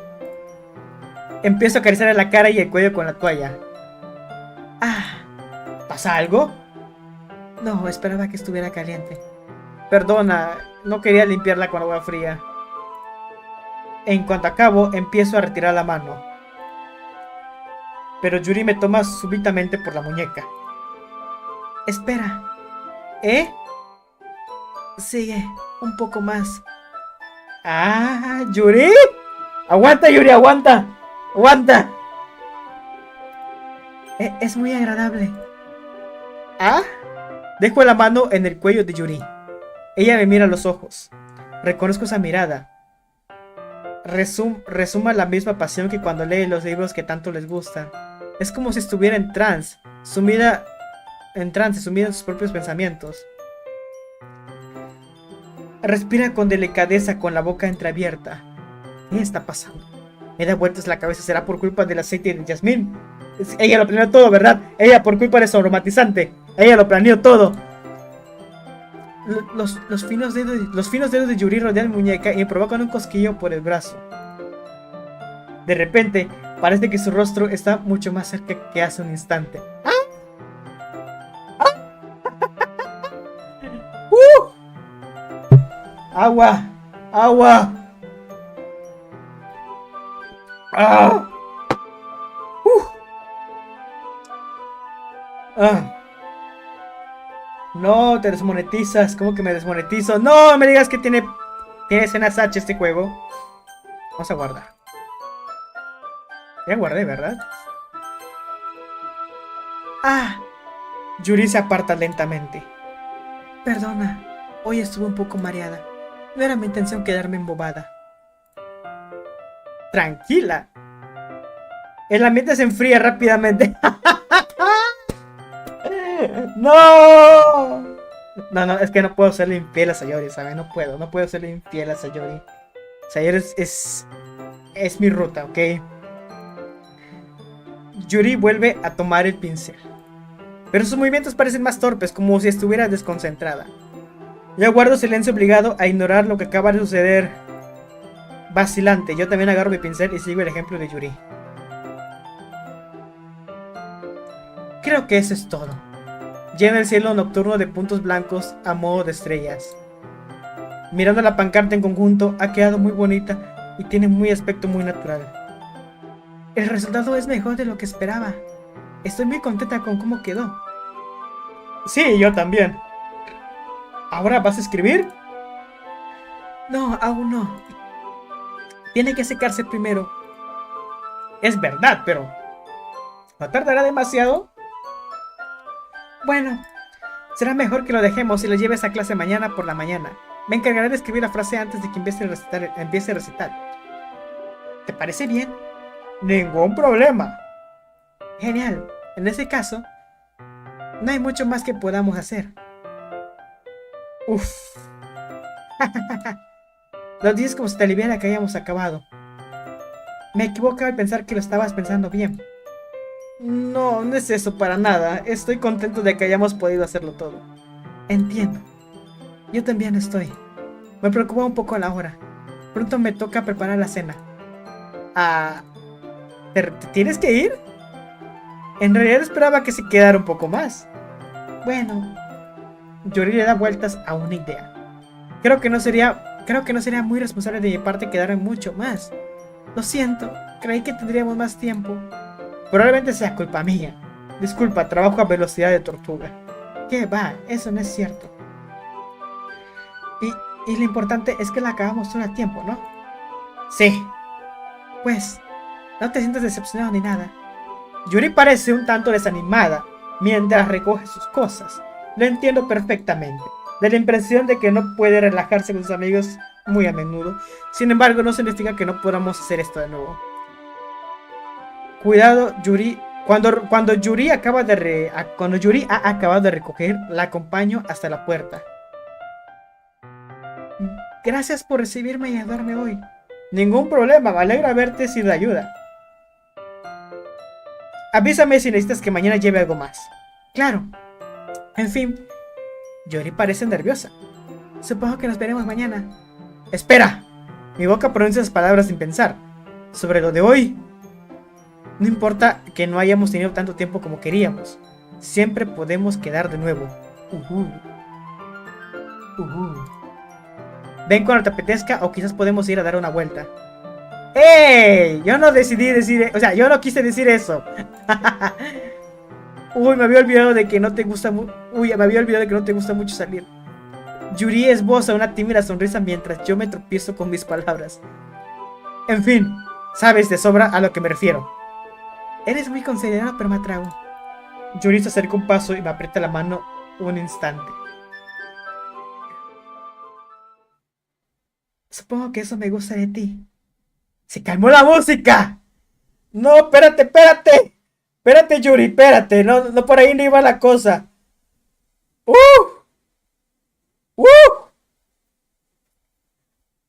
A: Empiezo a acariciarle la cara y el cuello con la toalla. ¿Pasa algo? No, esperaba que estuviera caliente. Perdona, no quería limpiarla con agua fría. En cuanto acabo, empiezo a retirar la mano. Pero Yuri me toma súbitamente por la muñeca. Espera. ¿Eh? Sigue, un poco más. ¿Yuri? Aguanta, Yuri, aguanta. Aguanta. Es muy agradable. Dejo la mano en el cuello de Yuri. Ella me mira a los ojos. Reconozco esa mirada. Resuma la misma pasión que cuando lee los libros que tanto les gustan. Es como si estuviera en trance, sumida en sus propios pensamientos. Respira con delicadeza con la boca entreabierta. ¿Qué está pasando? Me da vueltas la cabeza. ¿Será por culpa del aceite de jazmín? Ella lo planeó todo, ¿verdad? Ella por culpa de su aromatizante. Ella lo planeó todo. Los finos dedos de Yuri rodean mi muñeca y me provocan un cosquillo por el brazo. De repente, parece que su rostro está mucho más cerca que hace un instante. ¡Agua! ¡Agua! No, te desmonetizas. ¿Cómo que me desmonetizo? No me digas que tiene escenas H este juego. Vamos a guardar. Ya guardé, ¿verdad? Yuri se aparta lentamente. Perdona, hoy estuve un poco mareada. No era mi intención quedarme embobada. Tranquila. El ambiente se enfría rápidamente. ¡No! No, es que no puedo serle infiel a Sayori, ¿sabes? No puedo serle infiel a Sayori. Sayori es mi ruta, ¿ok? Yuri vuelve a tomar el pincel. Pero sus movimientos parecen más torpes, como si estuviera desconcentrada. Yo guardo silencio obligado a ignorar lo que acaba de suceder. Vacilante, yo también agarro mi pincel y sigo el ejemplo de Yuri. Creo que eso es todo. Llena el cielo nocturno de puntos blancos a modo de estrellas. Mirando la pancarta en conjunto, ha quedado muy bonita y tiene un aspecto muy natural. El resultado es mejor de lo que esperaba. Estoy muy contenta con cómo quedó. Sí, yo también. ¿Ahora vas a escribir? No, aún no. Tiene que secarse primero. Es verdad, pero ¿no tardará demasiado? Bueno, será mejor que lo dejemos y lo lleves a clase mañana por la mañana. Me encargaré de escribir la frase antes de que empiece a recitar. ¿Te parece bien? Ningún problema. Genial. En ese caso, no hay mucho más que podamos hacer. Uff. Lo dices como si te aliviara que hayamos acabado. Me equivoco al pensar que lo estabas pensando bien. No es eso para nada. Estoy contento de que hayamos podido hacerlo todo. Entiendo. Yo también estoy. Me preocupa un poco la hora. Pronto me toca preparar la cena. ¿Te tienes que ir? En realidad esperaba que se quedara un poco más. Bueno, Yuri le da vueltas a una idea. Creo que no sería muy responsable de mi parte quedarme mucho más. Lo siento, creí que tendríamos más tiempo. Probablemente sea culpa mía. Disculpa, trabajo a velocidad de tortuga. ¿Qué va? Eso no es cierto. Y lo importante es que la acabamos todo el tiempo, ¿no? Sí. Pues, no te sientas decepcionado ni nada. Yuri parece un tanto desanimada mientras recoge sus cosas. Lo entiendo perfectamente. Da la impresión de que no puede relajarse con sus amigos muy a menudo. Sin embargo, no significa que no podamos hacer esto de nuevo. Cuidado, Yuri. Cuando Yuri ha acabado de recoger, la acompaño hasta la puerta. Gracias por recibirme y ayudarme hoy. Ningún problema, me alegra verte sin ayuda. Avísame si necesitas que mañana lleve algo más. Claro. En fin, Yuri parece nerviosa. Supongo que nos veremos mañana. Espera. Mi boca pronuncia esas palabras sin pensar. Sobre lo de hoy. No importa que no hayamos tenido tanto tiempo como queríamos. Siempre podemos quedar de nuevo. Ven cuando te apetezca o quizás podemos ir a dar una vuelta. ¡Ey! Yo no decidí decir... O sea, yo no quise decir eso. Uy, me había olvidado de que no te gusta mucho salir. Yuri esboza una tímida sonrisa mientras yo me tropiezo con mis palabras. En fin, sabes de sobra a lo que me refiero. Eres muy considerado, Permatrago. Yuri se acerca un paso y me aprieta la mano un instante. Supongo que eso me gusta de ti. ¡Se calmó la música! No, espérate. Espérate, Yuri, espérate. No, por ahí no iba la cosa.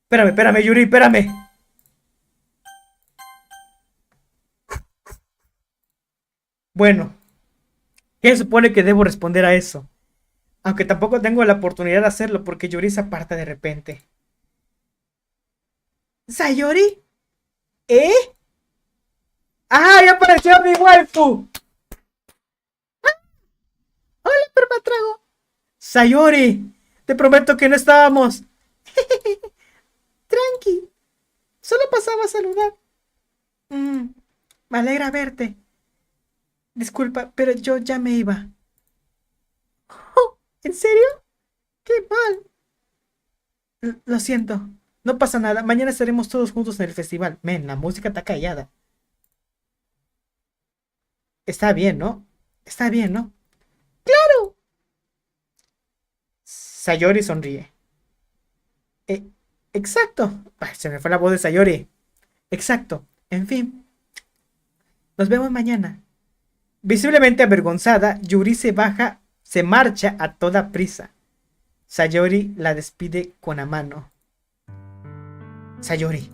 A: Espérame, Yuri, espérame. Bueno, ¿qué se supone que debo responder a eso? Aunque tampoco tengo la oportunidad de hacerlo porque Yuri se aparta de repente. ¿Sayori? ¿Eh? ¡Ah, ya apareció mi waifu! ¡Hola, Permatrago! Sayori, te prometo que no estábamos. Tranqui, solo pasaba a saludar. Me alegra verte. Disculpa, pero yo ya me iba. Oh, ¿en serio? ¡Qué mal! Lo siento. No pasa nada. Mañana estaremos todos juntos en el festival. Men, la música está callada. Está bien, ¿no? Está bien, ¿no? ¡Claro! Sayori sonríe. Exacto. Ay, se me fue la voz de Sayori. Exacto. En fin. Nos vemos mañana. Visiblemente avergonzada, Yuri se marcha a toda prisa. Sayori la despide con la mano. Sayori,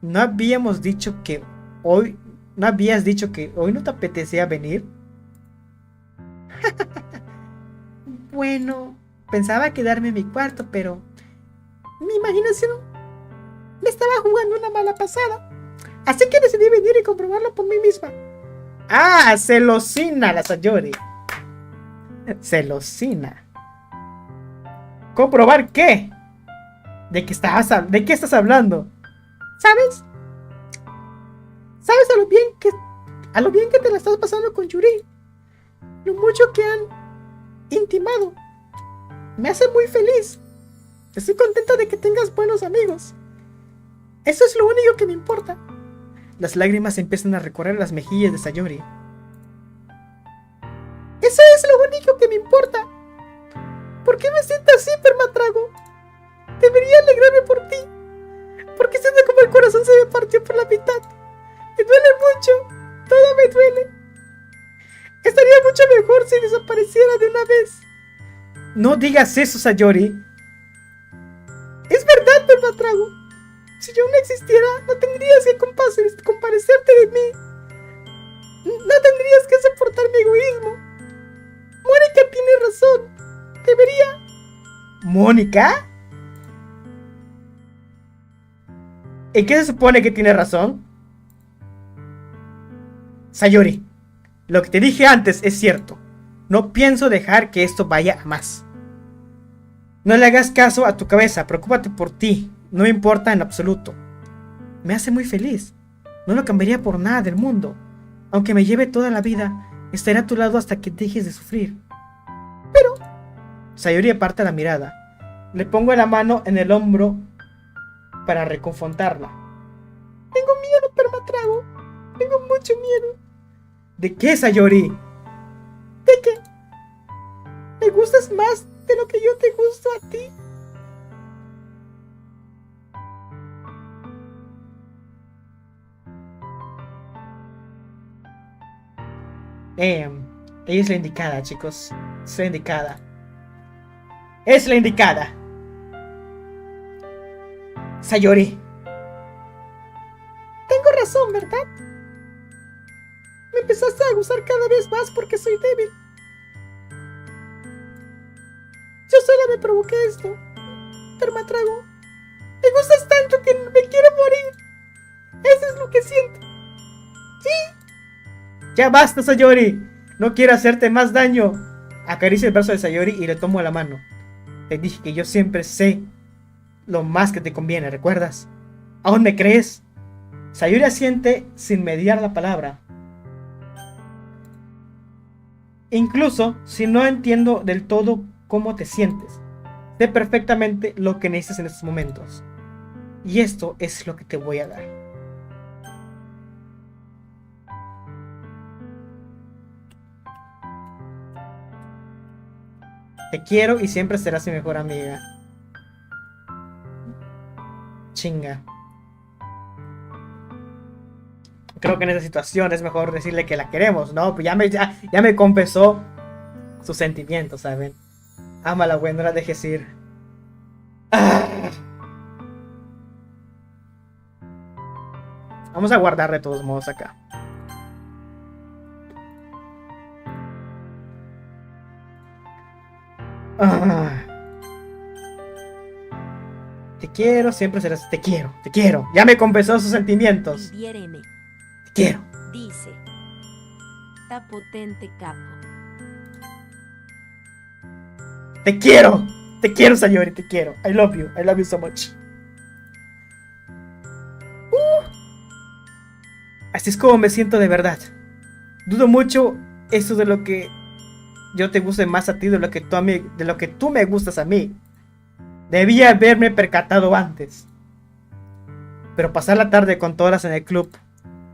A: ¿no habías dicho que hoy no te apetecía venir? Bueno, pensaba quedarme en mi cuarto, pero mi imaginación me estaba jugando una mala pasada. Así que decidí venir y comprobarlo por mí misma. ¡Ah! Celosina la Sayori. Celosina. ¿Comprobar qué? ¿De qué estás hablando? ¿Sabes? ¿Sabes a lo bien que te la estás pasando con Yuri? Lo mucho que han intimado. Me hace muy feliz. Estoy contenta de que tengas buenos amigos. Eso es lo único que me importa. Las lágrimas empiezan a recorrer las mejillas de Sayori. Eso es lo único que me importa. ¿Por qué me siento así, Permatrago? Debería alegrarme por ti. Porque siento como el corazón se me partió por la mitad. Me duele mucho. Todo me duele. Estaría mucho mejor si desapareciera de una vez. No digas eso, Sayori. Es verdad, Permatrago. Si yo no existiera, no tendrías que compadecerte de mí. No tendrías que soportar mi egoísmo. Mónica tiene razón. Debería... ¿Mónica? ¿En qué se supone que tiene razón? Sayori, lo que te dije antes es cierto. No pienso dejar que esto vaya a más. No le hagas caso a tu cabeza, preocúpate por ti. No me importa en absoluto. Me hace muy feliz. No lo cambiaría por nada del mundo. Aunque me lleve toda la vida, Estaré a tu lado hasta que dejes de sufrir. Pero... Sayori aparta la mirada. Le pongo la mano en el hombro para reconfortarla. Tengo miedo, Permatrago. Tengo mucho miedo. ¿De qué, Sayori? ¿De qué? ¿Me gustas más de lo que yo te gusto a ti? Ella es la indicada, chicos. Es la indicada. Es la indicada. Sayori. Tengo razón, ¿verdad? Me empezaste a gustar cada vez más porque soy débil. Yo sola me provoqué esto. Permatrago. Me gustas tanto que me quiero morir. Eso es lo que siento. Sí. Ya basta, Sayori. No quiero hacerte más daño. Acaricio el brazo de Sayori y le tomo la mano. Te dije que yo siempre sé lo más que te conviene, ¿recuerdas? ¿Aún me crees? Sayori asiente sin mediar la palabra. Incluso si no entiendo del todo cómo te sientes, sé perfectamente lo que necesitas en estos momentos. Y esto es lo que te voy a dar. Te quiero y siempre serás mi mejor amiga. Chinga. Creo que en esa situación es mejor decirle que la queremos, ¿no? Pues ya me confesó sus sentimientos, ¿saben? Ámala, güey, no la dejes ir. ¡Ah! Vamos a guardar de todos modos acá. Ah. Te quiero, siempre serás. Te quiero, te quiero. Ya me confesó sus sentimientos.
B: Diviéreme,
A: Te quiero.
B: dice. Ta potente capo.
A: Te quiero. Te quiero, Sayori, te quiero. I love you. I love you so much. Así es como me siento de verdad. Dudo mucho eso de lo que yo te guste más a ti de lo que tú me gustas a mí. Debía haberme percatado antes. Pero pasar la tarde con todas en el club,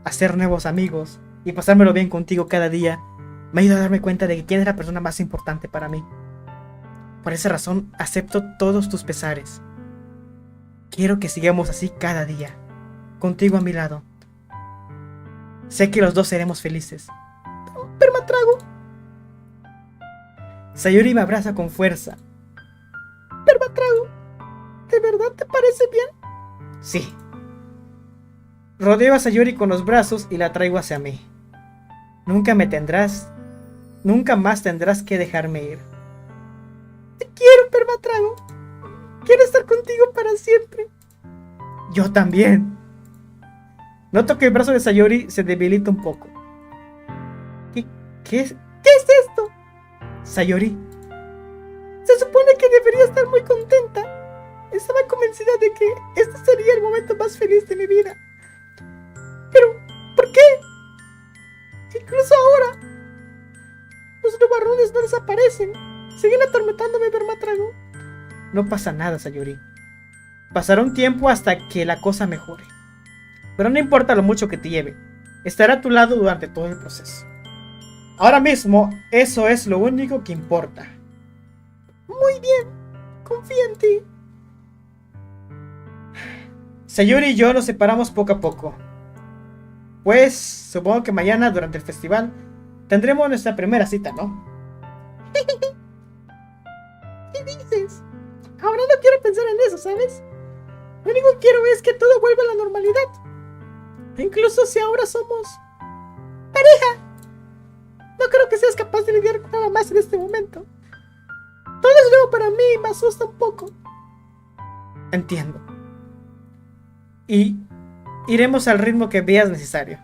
A: hacer nuevos amigos y pasármelo bien contigo cada día me ayuda a darme cuenta de que quién es la persona más importante para mí. Por esa razón acepto todos tus pesares. Quiero que sigamos así cada día, contigo a mi lado. Sé que los dos seremos felices. Permatrago. Sayori me abraza con fuerza. Permatrago, ¿de verdad te parece bien? Sí. Rodeo a Sayori con los brazos y la traigo hacia mí. Nunca más tendrás que dejarme ir. Te quiero, Permatrago. Quiero estar contigo para siempre. Yo también. Noto que el brazo de Sayori se debilita un poco. ¿Qué es esto? Sayori. Se supone que debería estar muy contenta. Estaba convencida de que este sería el momento más feliz de mi vida. Pero, ¿por qué? Incluso ahora, los nubarrones no desaparecen. Siguen atormentándome, Permatrago. No pasa nada, Sayori. Pasará un tiempo hasta que la cosa mejore. Pero no importa lo mucho que te lleve. Estaré a tu lado durante todo el proceso. Ahora mismo, eso es lo único que importa. Muy bien. Confío en ti. Sayori y yo nos separamos poco a poco. Pues, supongo que mañana, durante el festival, tendremos nuestra primera cita, ¿no? ¿Qué dices? Ahora no quiero pensar en eso, ¿sabes? Lo único que quiero es que todo vuelva a la normalidad. Incluso si ahora somos pareja. No creo que seas capaz de lidiar con nada más en este momento. Todo es nuevo para mí y me asusta un poco. Entiendo. Y iremos al ritmo que veas necesario.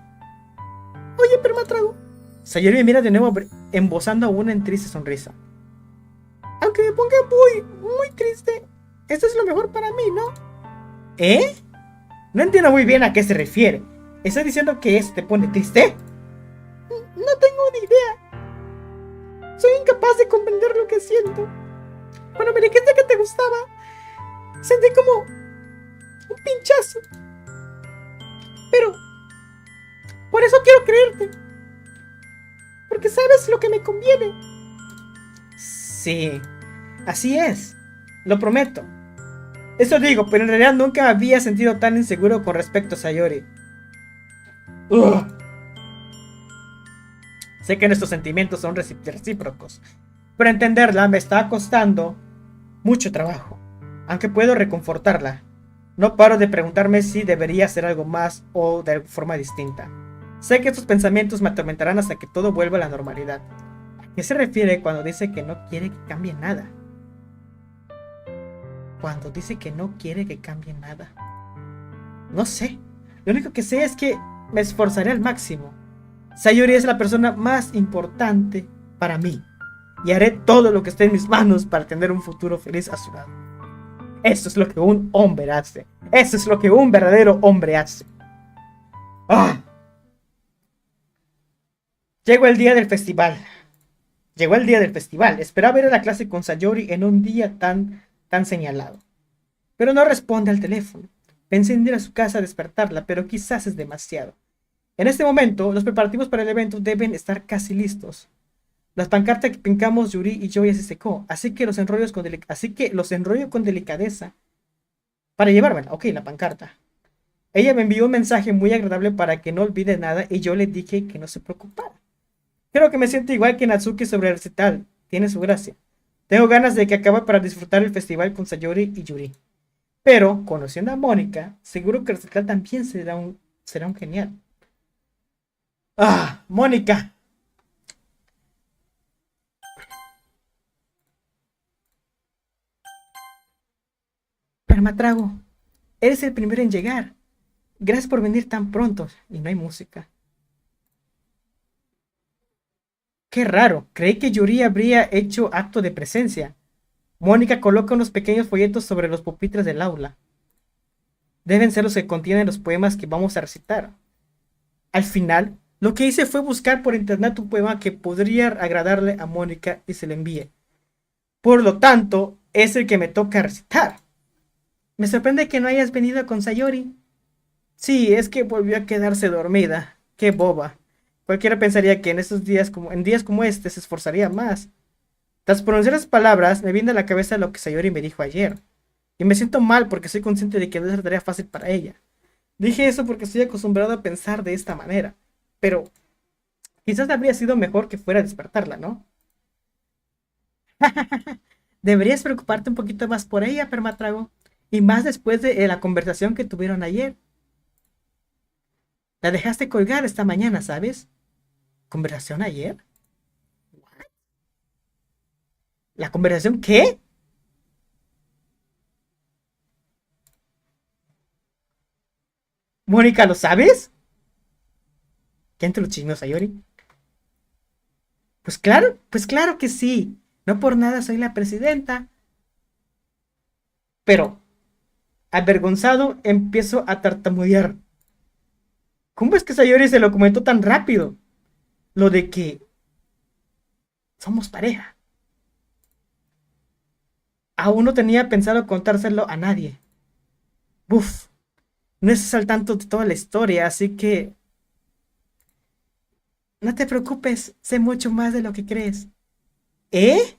A: Oye, Permatrago. Sayori me mira de nuevo embozando aún en triste sonrisa. Aunque me ponga muy triste, esto es lo mejor para mí, ¿no? ¿Eh? No entiendo muy bien a qué se refiere. ¿Estás diciendo que eso te pone triste? No tengo ni idea. Soy incapaz de comprender lo que siento. Cuando me dijiste que te gustaba, sentí como un pinchazo. Pero por eso quiero creerte. Porque sabes lo que me conviene. Sí, así es. Lo prometo. Eso digo, pero en realidad nunca me había sentido tan inseguro con respecto a Sayori. Ugh. Sé que nuestros sentimientos son recíprocos, pero entenderla me está costando mucho trabajo. Aunque puedo reconfortarla, no paro de preguntarme si debería hacer algo más o de forma distinta. Sé que estos pensamientos me atormentarán hasta que todo vuelva a la normalidad. ¿A qué se refiere cuando dice que no quiere que cambie nada? Cuando dice que no quiere que cambie nada. No sé. Lo único que sé es que me esforzaré al máximo. Sayori es la persona más importante para mí. Y haré todo lo que esté en mis manos para tener un futuro feliz a su lado. Eso es lo que un hombre hace. Eso es lo que un verdadero hombre hace. ¡Ah! Llegó el día del festival. Llegó el día del festival. Esperaba ir a la clase con Sayori en un día tan señalado. Pero no responde al teléfono. Pensé en ir a su casa a despertarla, pero quizás es demasiado. En este momento, los preparativos para el evento deben estar casi listos. Las pancartas que pintamos Yuri y yo ya se secó, así que los enrollo con delicadeza para llevármela. Ok, la pancarta. Ella me envió un mensaje muy agradable para que no olvide nada y yo le dije que no se preocupara. Creo que me siento igual que Natsuki sobre el recital. Tiene su gracia. Tengo ganas de que acabe para disfrutar el festival con Sayori y Yuri. Pero, conociendo a Mónica, seguro que el recital también será un genial. ¡Ah! ¡Mónica! Permatrago, eres el primero en llegar. Gracias por venir tan pronto. Y no hay música. Qué raro. Creí que Yuri habría hecho acto de presencia. Mónica coloca unos pequeños folletos sobre los pupitres del aula. Deben ser los que contienen los poemas que vamos a recitar. Al final, lo que hice fue buscar por internet un poema que podría agradarle a Mónica y se lo envié. Por lo tanto, es el que me toca recitar. Me sorprende que no hayas venido con Sayori. Sí, es que volvió a quedarse dormida. Qué boba. Cualquiera pensaría que en días como este se esforzaría más. Tras pronunciar las palabras, me viene a la cabeza lo que Sayori me dijo ayer. Y me siento mal porque soy consciente de que no es una tarea fácil para ella. Dije eso porque estoy acostumbrado a pensar de esta manera. Pero quizás habría sido mejor que fuera a despertarla, ¿no? Deberías preocuparte un poquito más por ella, Permatrago. Y más después de la conversación que tuvieron ayer. La dejaste colgar esta mañana, ¿sabes? ¿Conversación ayer? ¿La conversación qué? Mónica, ¿lo sabes? ¿Quién te lo chismeó, Sayori? Pues claro que sí. No por nada soy la presidenta. Pero, avergonzado, empiezo a tartamudear. ¿Cómo es que Sayori se lo comentó tan rápido? Lo de que somos pareja. Aún no tenía pensado contárselo a nadie. Buf, no estás al tanto de toda la historia, así que no te preocupes, sé mucho más de lo que crees. ¿Eh?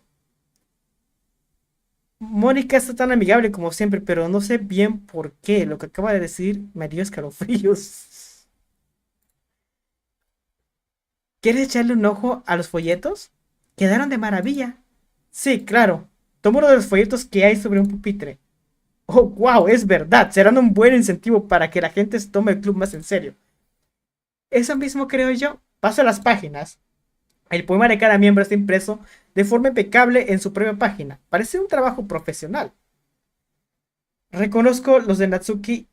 A: Mónica está tan amigable como siempre, pero no sé bien por qué. Lo que acaba de decir me dio escalofríos. ¿Quieres echarle un ojo a los folletos? Quedaron de maravilla. Sí, claro. Toma uno de los folletos que hay sobre un pupitre. Oh, wow, es verdad. Serán un buen incentivo para que la gente se tome el club más en serio. Eso mismo creo yo. Paso a las páginas. El poema de cada miembro está impreso de forma impecable en su propia página. Parece un trabajo profesional. Reconozco los de Natsuki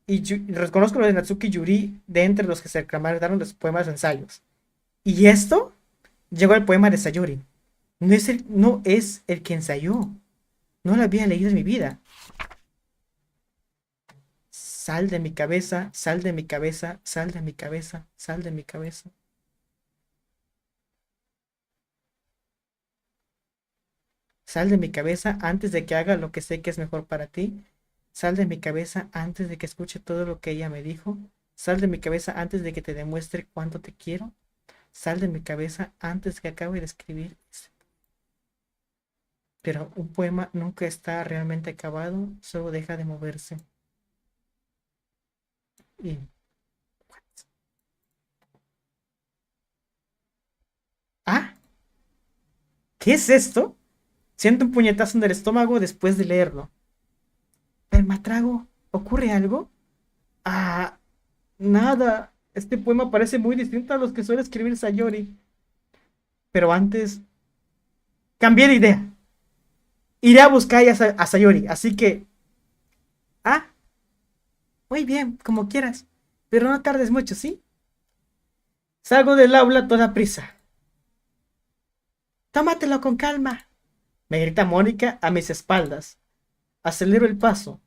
A: y Yuri de entre los que se reclamaron los poemas de ensayos. ¿Y esto? Llegó el poema de Sayori. No es el que ensayó. No lo había leído en mi vida. Sal de mi cabeza, sal de mi cabeza, sal de mi cabeza, sal de mi cabeza. Sal de mi cabeza antes de que haga lo que sé que es mejor para ti. Sal de mi cabeza antes de que escuche todo lo que ella me dijo. Sal de mi cabeza antes de que te demuestre cuánto te quiero. Sal de mi cabeza antes de que acabe de escribir. Pero un poema nunca está realmente acabado, solo deja de moverse. Y... ¿Ah? ¿Qué es esto? Siento un puñetazo en el estómago después de leerlo. ¿Permatrago? ¿Ocurre algo? Ah, nada. Este poema parece muy distinto a los que suele escribir Sayori. Pero antes... Cambié de idea. Iré a buscar a Sayori, así que... Ah, muy bien, como quieras. Pero no tardes mucho, ¿sí? Salgo del aula a toda prisa. Tómatelo con calma, me grita Mónica a mis espaldas. Acelero el paso.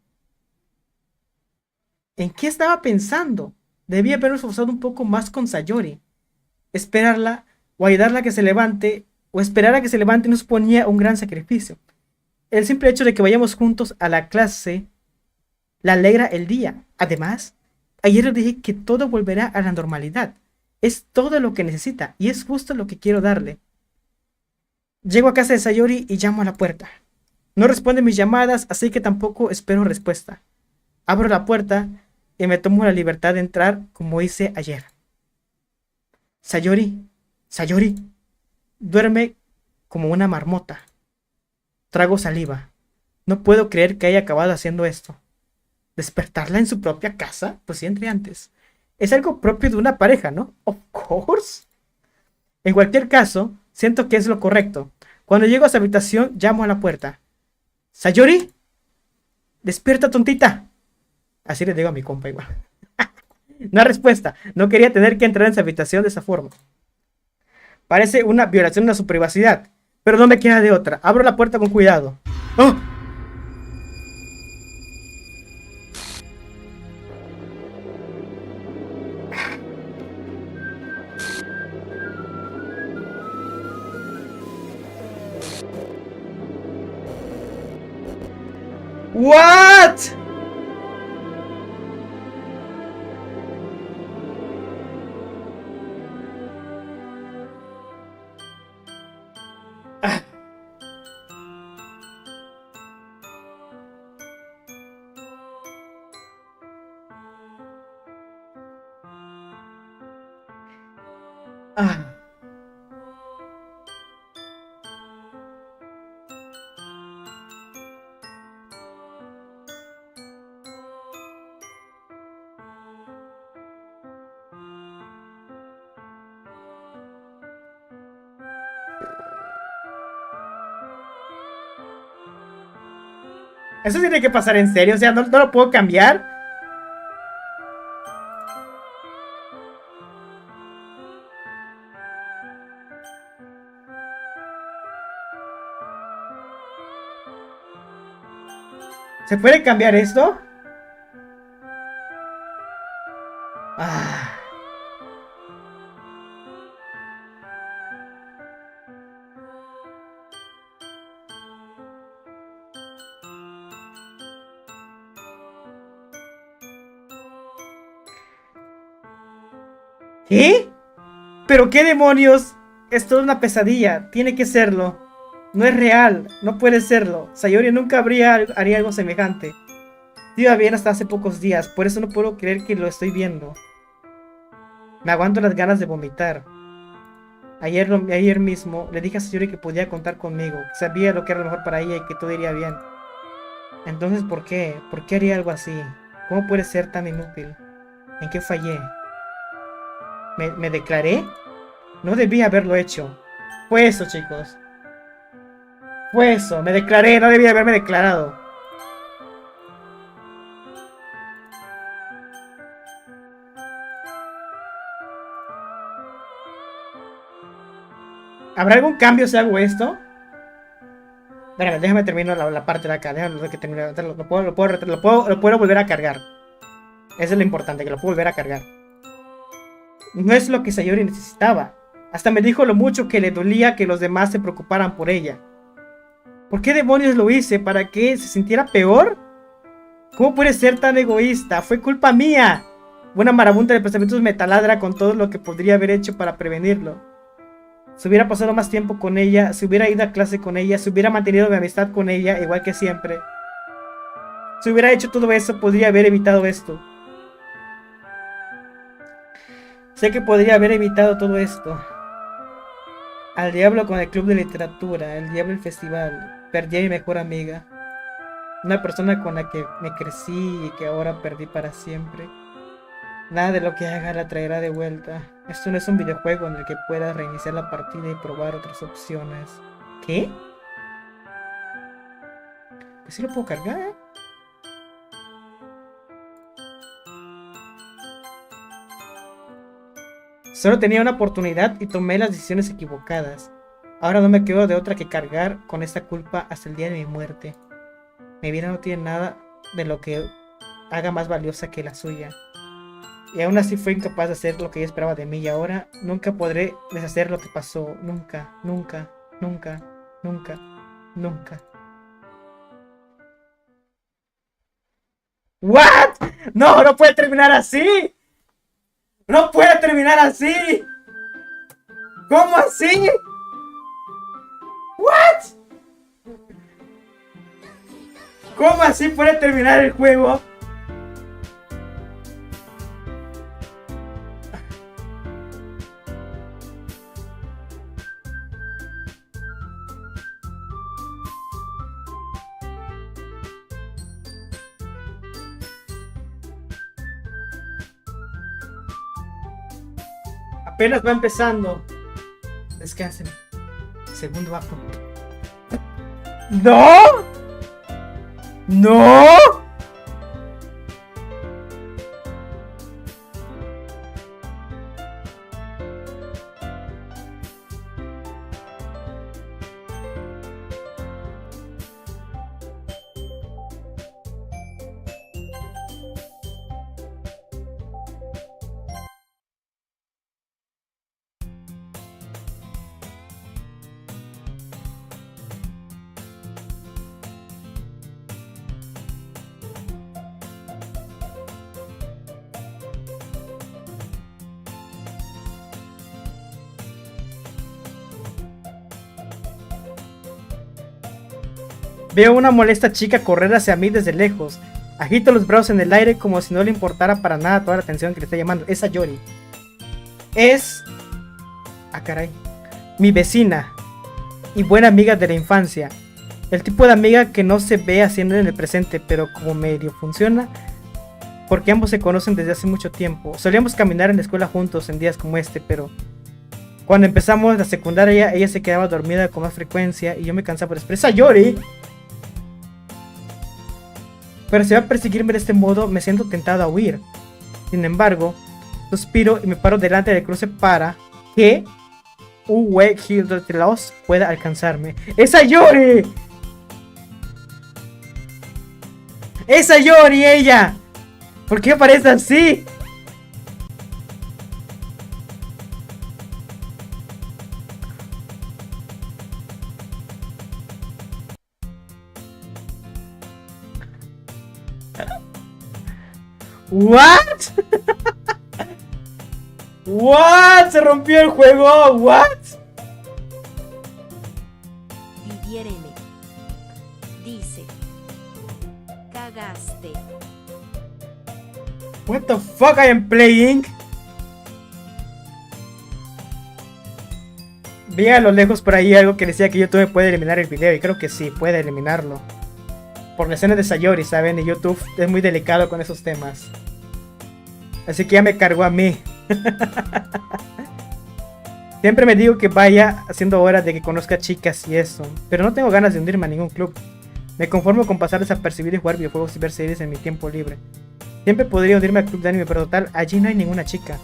A: ¿En qué estaba pensando? Debía haberme esforzado un poco más con Sayori. Esperarla o ayudarla a que se levante o esperar a que se levante no suponía un gran sacrificio. El simple hecho de que vayamos juntos a la clase la alegra el día. Además, ayer le dije que todo volverá a la normalidad. Es todo lo que necesita y es justo lo que quiero darle. Llego a casa de Sayori y llamo a la puerta. No responde mis llamadas, así que tampoco espero respuesta. Abro la puerta y me tomo la libertad de entrar como hice ayer. Sayori, Sayori, duerme como una marmota. Trago saliva. No puedo creer que haya acabado haciendo esto. ¿Despertarla en su propia casa? Pues sí, entre antes. Es algo propio de una pareja, ¿no? Of course. En cualquier caso, siento que es lo correcto. Cuando llego a su habitación, llamo a la puerta. ¿Sayori? ¡Despierta, tontita! Así le digo a mi compa igual. No hay respuesta. No quería tener que entrar en su habitación de esa forma. Parece una violación a su privacidad. Pero no me queda de otra. Abro la puerta con cuidado. ¡Oh! What? Ah. Eso tiene que pasar en serio, o sea, no lo puedo cambiar. ¿Se puede cambiar esto? Ah. ¿Qué? ¿Pero qué demonios? Esto es una pesadilla, tiene que serlo. No es real, no puede serlo. Sayori nunca haría algo semejante. Iba bien hasta hace pocos días, por eso no puedo creer que lo estoy viendo. Me aguanto las ganas de vomitar. Ayer mismo le dije a Sayori que podía contar conmigo, que sabía lo que era lo mejor para ella y que todo iría bien. Entonces, ¿por qué? ¿Por qué haría algo así? ¿Cómo puede ser tan inútil? ¿En qué fallé? ¿Me declaré? No debía haberlo hecho. Fue eso, chicos. Fue eso, me declaré, no debía haberme declarado. ¿Habrá algún cambio si hago esto? Espérame, déjame terminar la parte de acá. Déjame que termine. Lo puedo volver a cargar. Eso es lo importante, que lo puedo volver a cargar. No es lo que Sayori necesitaba. Hasta me dijo lo mucho que le dolía que los demás se preocuparan por ella. ¿Por qué demonios lo hice? ¿Para que se sintiera peor? ¿Cómo puede ser tan egoísta? Fue culpa mía. Una marabunta de pensamientos me taladra con todo lo que podría haber hecho para prevenirlo. Si hubiera pasado más tiempo con ella, si hubiera ido a clase con ella, si hubiera mantenido mi amistad con ella, igual que siempre. Si hubiera hecho todo eso, podría haber evitado esto. Sé que podría haber evitado todo esto. Al diablo con el club de literatura, el diablo el festival. Perdí a mi mejor amiga. Una persona con la que me crecí y que ahora perdí para siempre. Nada de lo que haga la traerá de vuelta. Esto no es un videojuego en el que puedas reiniciar la partida y probar otras opciones. ¿Qué? Pues sí lo puedo cargar, ¿eh? Solo tenía una oportunidad y tomé las decisiones equivocadas. Ahora no me quedo de otra que cargar con esta culpa hasta el día de mi muerte. Mi vida no tiene nada de lo que haga más valiosa que la suya. Y aún así fue incapaz de hacer lo que ella esperaba de mí y ahora nunca podré deshacer lo que pasó. Nunca, nunca, nunca, nunca, nunca. ¿What? No, no puede terminar así. No puede terminar así. ¿Cómo así? ¿What? ¿Cómo así puede terminar el juego? Apenas va empezando. Descansen. Segundo acto. ¡No! ¡No! Veo una molesta chica correr hacia mí desde lejos. Agito los brazos en el aire como si no le importara para nada toda la atención que le está llamando. Es Sayori. Es... Ah, caray. Mi vecina. Y buena amiga de la infancia. El tipo de amiga que no se ve haciendo en el presente, pero como medio funciona. Porque ambos se conocen desde hace mucho tiempo. Solíamos caminar en la escuela juntos en días como este, pero... Cuando empezamos la secundaria, ella se quedaba dormida con más frecuencia y yo me cansaba por esperar. ¡Sayori! Pero si va a perseguirme de este modo, me siento tentado a huir. Sin embargo, suspiro y me paro delante del cruce para que Uwe Hildetraus pueda alcanzarme. ¡Es Sayori! ¡Es Sayori ella! ¿Por qué parece así? ¿What? ¿What? ¿Se rompió el juego? ¿What?
B: Diviéreme. Dice. Cagaste.
A: What the fuck I am playing? Vi a lo lejos por ahí algo que decía que YouTube puede eliminar el video y creo que sí, puede eliminarlo. Por la escena de Sayori, ¿saben? Y YouTube es muy delicado con esos temas. Así que ya me cargó a mí. Siempre me digo que vaya haciendo hora de que conozca chicas y eso. Pero no tengo ganas de unirme a ningún club. Me conformo con pasar desapercibido y jugar videojuegos y ver series en mi tiempo libre. Siempre podría unirme al club de anime, pero total, allí no hay ninguna chica.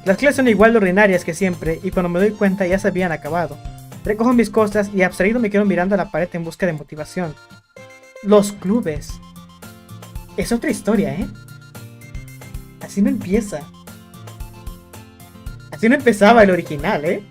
A: Las clases son igual de ordinarias que siempre, y cuando me doy cuenta ya se habían acabado. Recojo mis cosas y abstraído me quedo mirando a la pared en busca de motivación. Los clubes. Es otra historia, ¿eh? Así no empieza. Así no empezaba el original, ¿eh?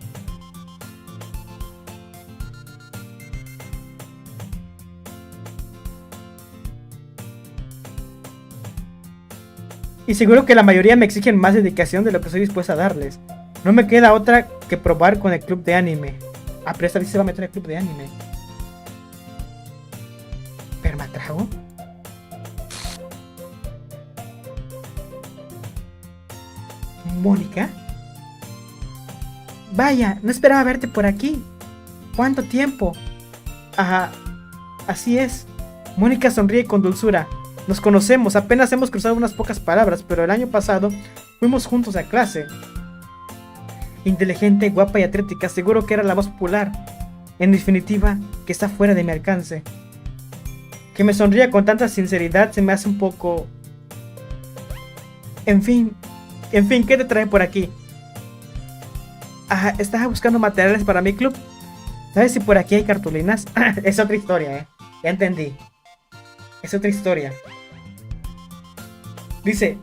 A: Y seguro que la mayoría me exigen más dedicación de lo que estoy dispuesta a darles. No me queda otra que probar con el club de anime. Ah, pero esta vez se va a meter en el club de anime. ¿Permatrago? ¿Mónica? Vaya, no esperaba verte por aquí. ¿Cuánto tiempo? Ajá, así es. Mónica sonríe con dulzura. Nos conocemos, apenas hemos cruzado unas pocas palabras, pero el año pasado fuimos juntos a clase. Inteligente, guapa y atlética, seguro que era la más popular. En definitiva, que está fuera de mi alcance. Que me sonría con tanta sinceridad se me hace un poco... En fin, ¿qué te trae por aquí? Ah, estaba buscando materiales para mi club. ¿Sabes si por aquí hay cartulinas? Es otra historia, ya entendí. Es otra historia. Dice,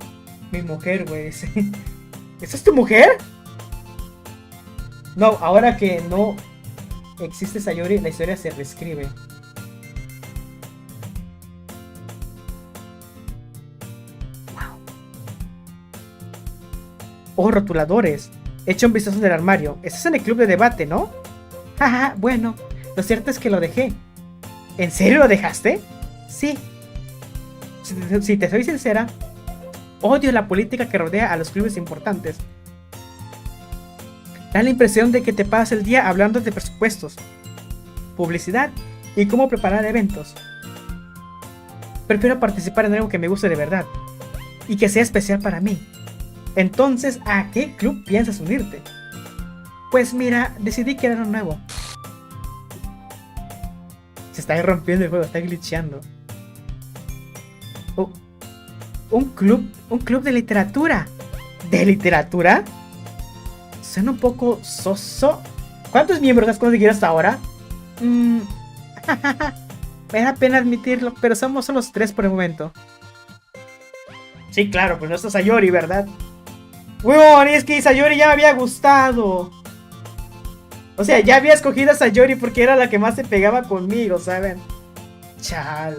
A: mi mujer, güey. ¿Esa es tu mujer? No, ahora que no existe Sayori, la historia se reescribe. Wow. Oh, rotuladores. Echa un vistazo en el armario. Estás en el club de debate, ¿no? Jaja, bueno, lo cierto es que lo dejé. ¿En serio lo dejaste? Sí. Si te soy sincera, odio la política que rodea a los clubes importantes. Da la impresión de que te pasas el día hablando de presupuestos, publicidad y cómo preparar eventos. Prefiero participar en algo que me guste de verdad y que sea especial para mí. Entonces, ¿a qué club piensas unirte? Pues mira, decidí crear uno nuevo. Se está rompiendo el juego, está glitcheando. Oh, un club de literatura. ¿De literatura? Suena un poco soso. ¿Cuántos miembros has conseguido hasta ahora? Me da pena admitirlo, pero somos solo 3 por el momento. Sí, claro, pues no está Sayori, ¿verdad? Weón, es que Sayori ya me había gustado. O sea, ya había escogido a Sayori porque era la que más se pegaba conmigo, ¿saben? Chale.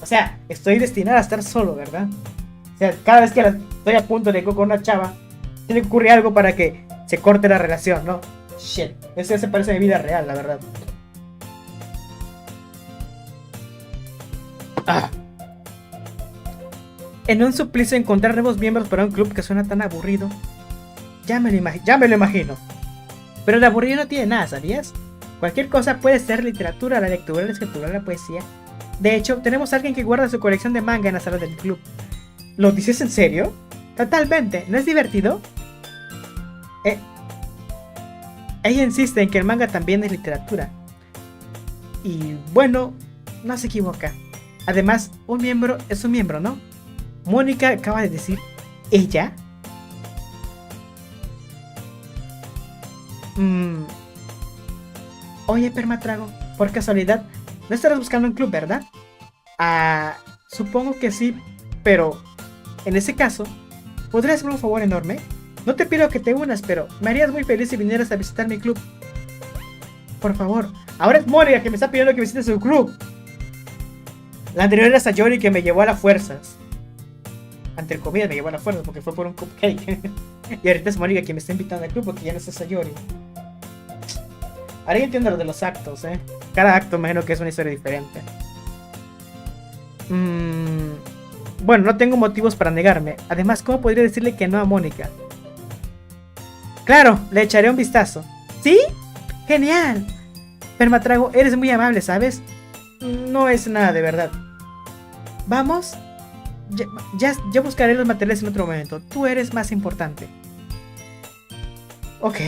A: O sea, estoy destinado a estar solo, ¿verdad? O sea, cada vez que estoy a punto de ir con una chava, tiene que ocurrir algo para que se corte la relación, ¿no? Shit, eso ya se parece a mi vida real, la verdad. Ah. En un suplicio encontrar nuevos miembros para un club que suena tan aburrido. Ya me lo imagino. Pero el aburrido no tiene nada, ¿sabías? Cualquier cosa puede ser literatura, la lectura, la escritura, la poesía. De hecho, tenemos a alguien que guarda su colección de manga en la sala del club. ¿Lo dices en serio? Totalmente, ¿no es divertido? Ella insiste en que el manga también es literatura. Y bueno, no se equivoca. Además, un miembro es un miembro, ¿no? Mónica acaba de decir, ¿ella? Oye, Permatrago, por casualidad, no estarás buscando un club, ¿verdad? Ah, supongo que sí, pero en ese caso, ¿podrías hacerme un favor enorme? No te pido que te unas, pero me harías muy feliz si vinieras a visitar mi club. Por favor, ahora es Mónica que me está pidiendo que visite su club. La anterior era Sayori que me llevó a las fuerzas. Entre comillas me llevó a las fuerzas porque fue por un cupcake. Y ahorita es Mónica quien me está invitando al club porque ya no está Sayori. Ahora ya entiendo lo de los actos, ¿eh? Cada acto me imagino que es una historia diferente. Bueno, no tengo motivos para negarme. Además, ¿cómo podría decirle que no a Mónica? Claro, le echaré un vistazo. ¿Sí? ¡Genial! Permatrago, eres muy amable, ¿sabes? No es nada de verdad. ¿Vamos? Ya buscaré los materiales en otro momento. Tú eres más importante. Ok.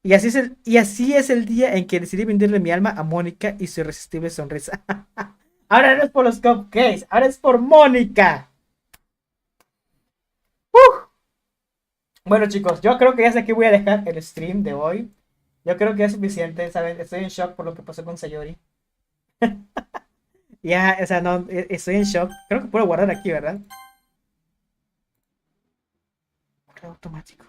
A: Y así es el día en que decidí venderle mi alma a Mónica y su irresistible sonrisa. Ahora no es por los cupcakes, ahora es por Mónica. Bueno, chicos, yo creo que ya sé que voy a dejar el stream de hoy. Yo creo que es suficiente, ¿saben? Estoy en shock por lo que pasó con Sayori. Ya, o sea, no, estoy en shock. Creo que puedo guardar aquí, ¿verdad? Guardado automático.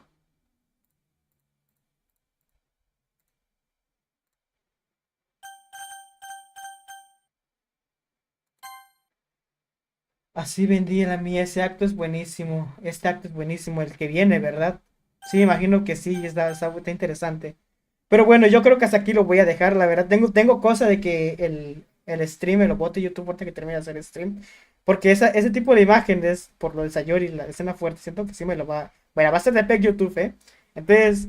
A: Así vendí la mía. Ese acto es buenísimo. Este acto es buenísimo. El que viene, ¿verdad? Sí, imagino que sí. Está interesante. Pero bueno, yo creo que hasta aquí lo voy a dejar, la verdad. Tengo cosa de que el stream, el bote YouTube, ahorita que termine de hacer stream. Porque ese tipo de imágenes, por lo del Sayori, la escena fuerte, siento que sí me lo va. Bueno, va a ser de PEC YouTube, ¿eh? Entonces,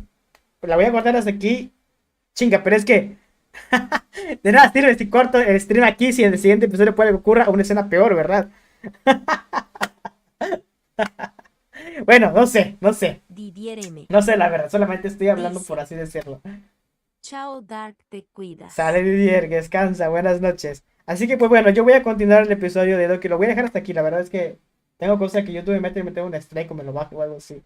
A: pues la voy a guardar hasta aquí. Chinga, pero es que. De nada sirve si corto el stream aquí, si en el siguiente episodio puede que ocurra una escena peor, ¿verdad? Bueno, no sé, no sé.
B: Didier M.
A: No sé la verdad, solamente estoy hablando por
B: Dice,
A: así decirlo.
B: chao Dark, te
A: Sale
B: cuidas.
A: Didier, que descansa, buenas noches. Así que pues bueno, yo voy a continuar el episodio de Doki, lo voy a dejar hasta aquí, la verdad es que tengo cosas que YouTube me tengo un strike o me lo bajo o algo así.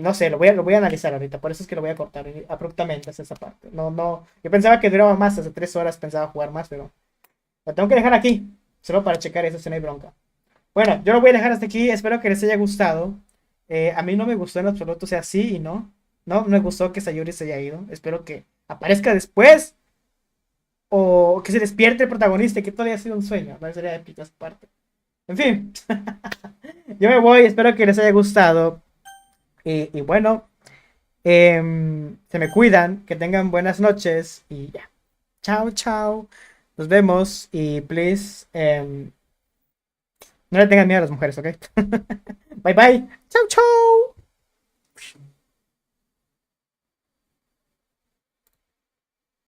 A: No sé, lo voy a analizar ahorita, por eso es que lo voy a cortar abruptamente hacia esa parte. No, no, yo pensaba que duraba más, hace 3 horas pensaba jugar más, pero lo tengo que dejar aquí, solo para checar eso, si no hay bronca. Bueno, yo lo voy a dejar hasta aquí, espero que les haya gustado. A mí no me gustó en absoluto, o sea, sí y no. No me gustó que Sayuri se haya ido, espero que aparezca después. O que se despierte el protagonista y que todo haya sido un sueño. No sería épica esa parte. En fin, yo me voy. Espero que les haya gustado. Y bueno, se me cuidan. Que tengan buenas noches. Y ya. Chao, chao. Nos vemos. Y please, no le tengan miedo a las mujeres, ¿ok? Bye bye. Chao, chao.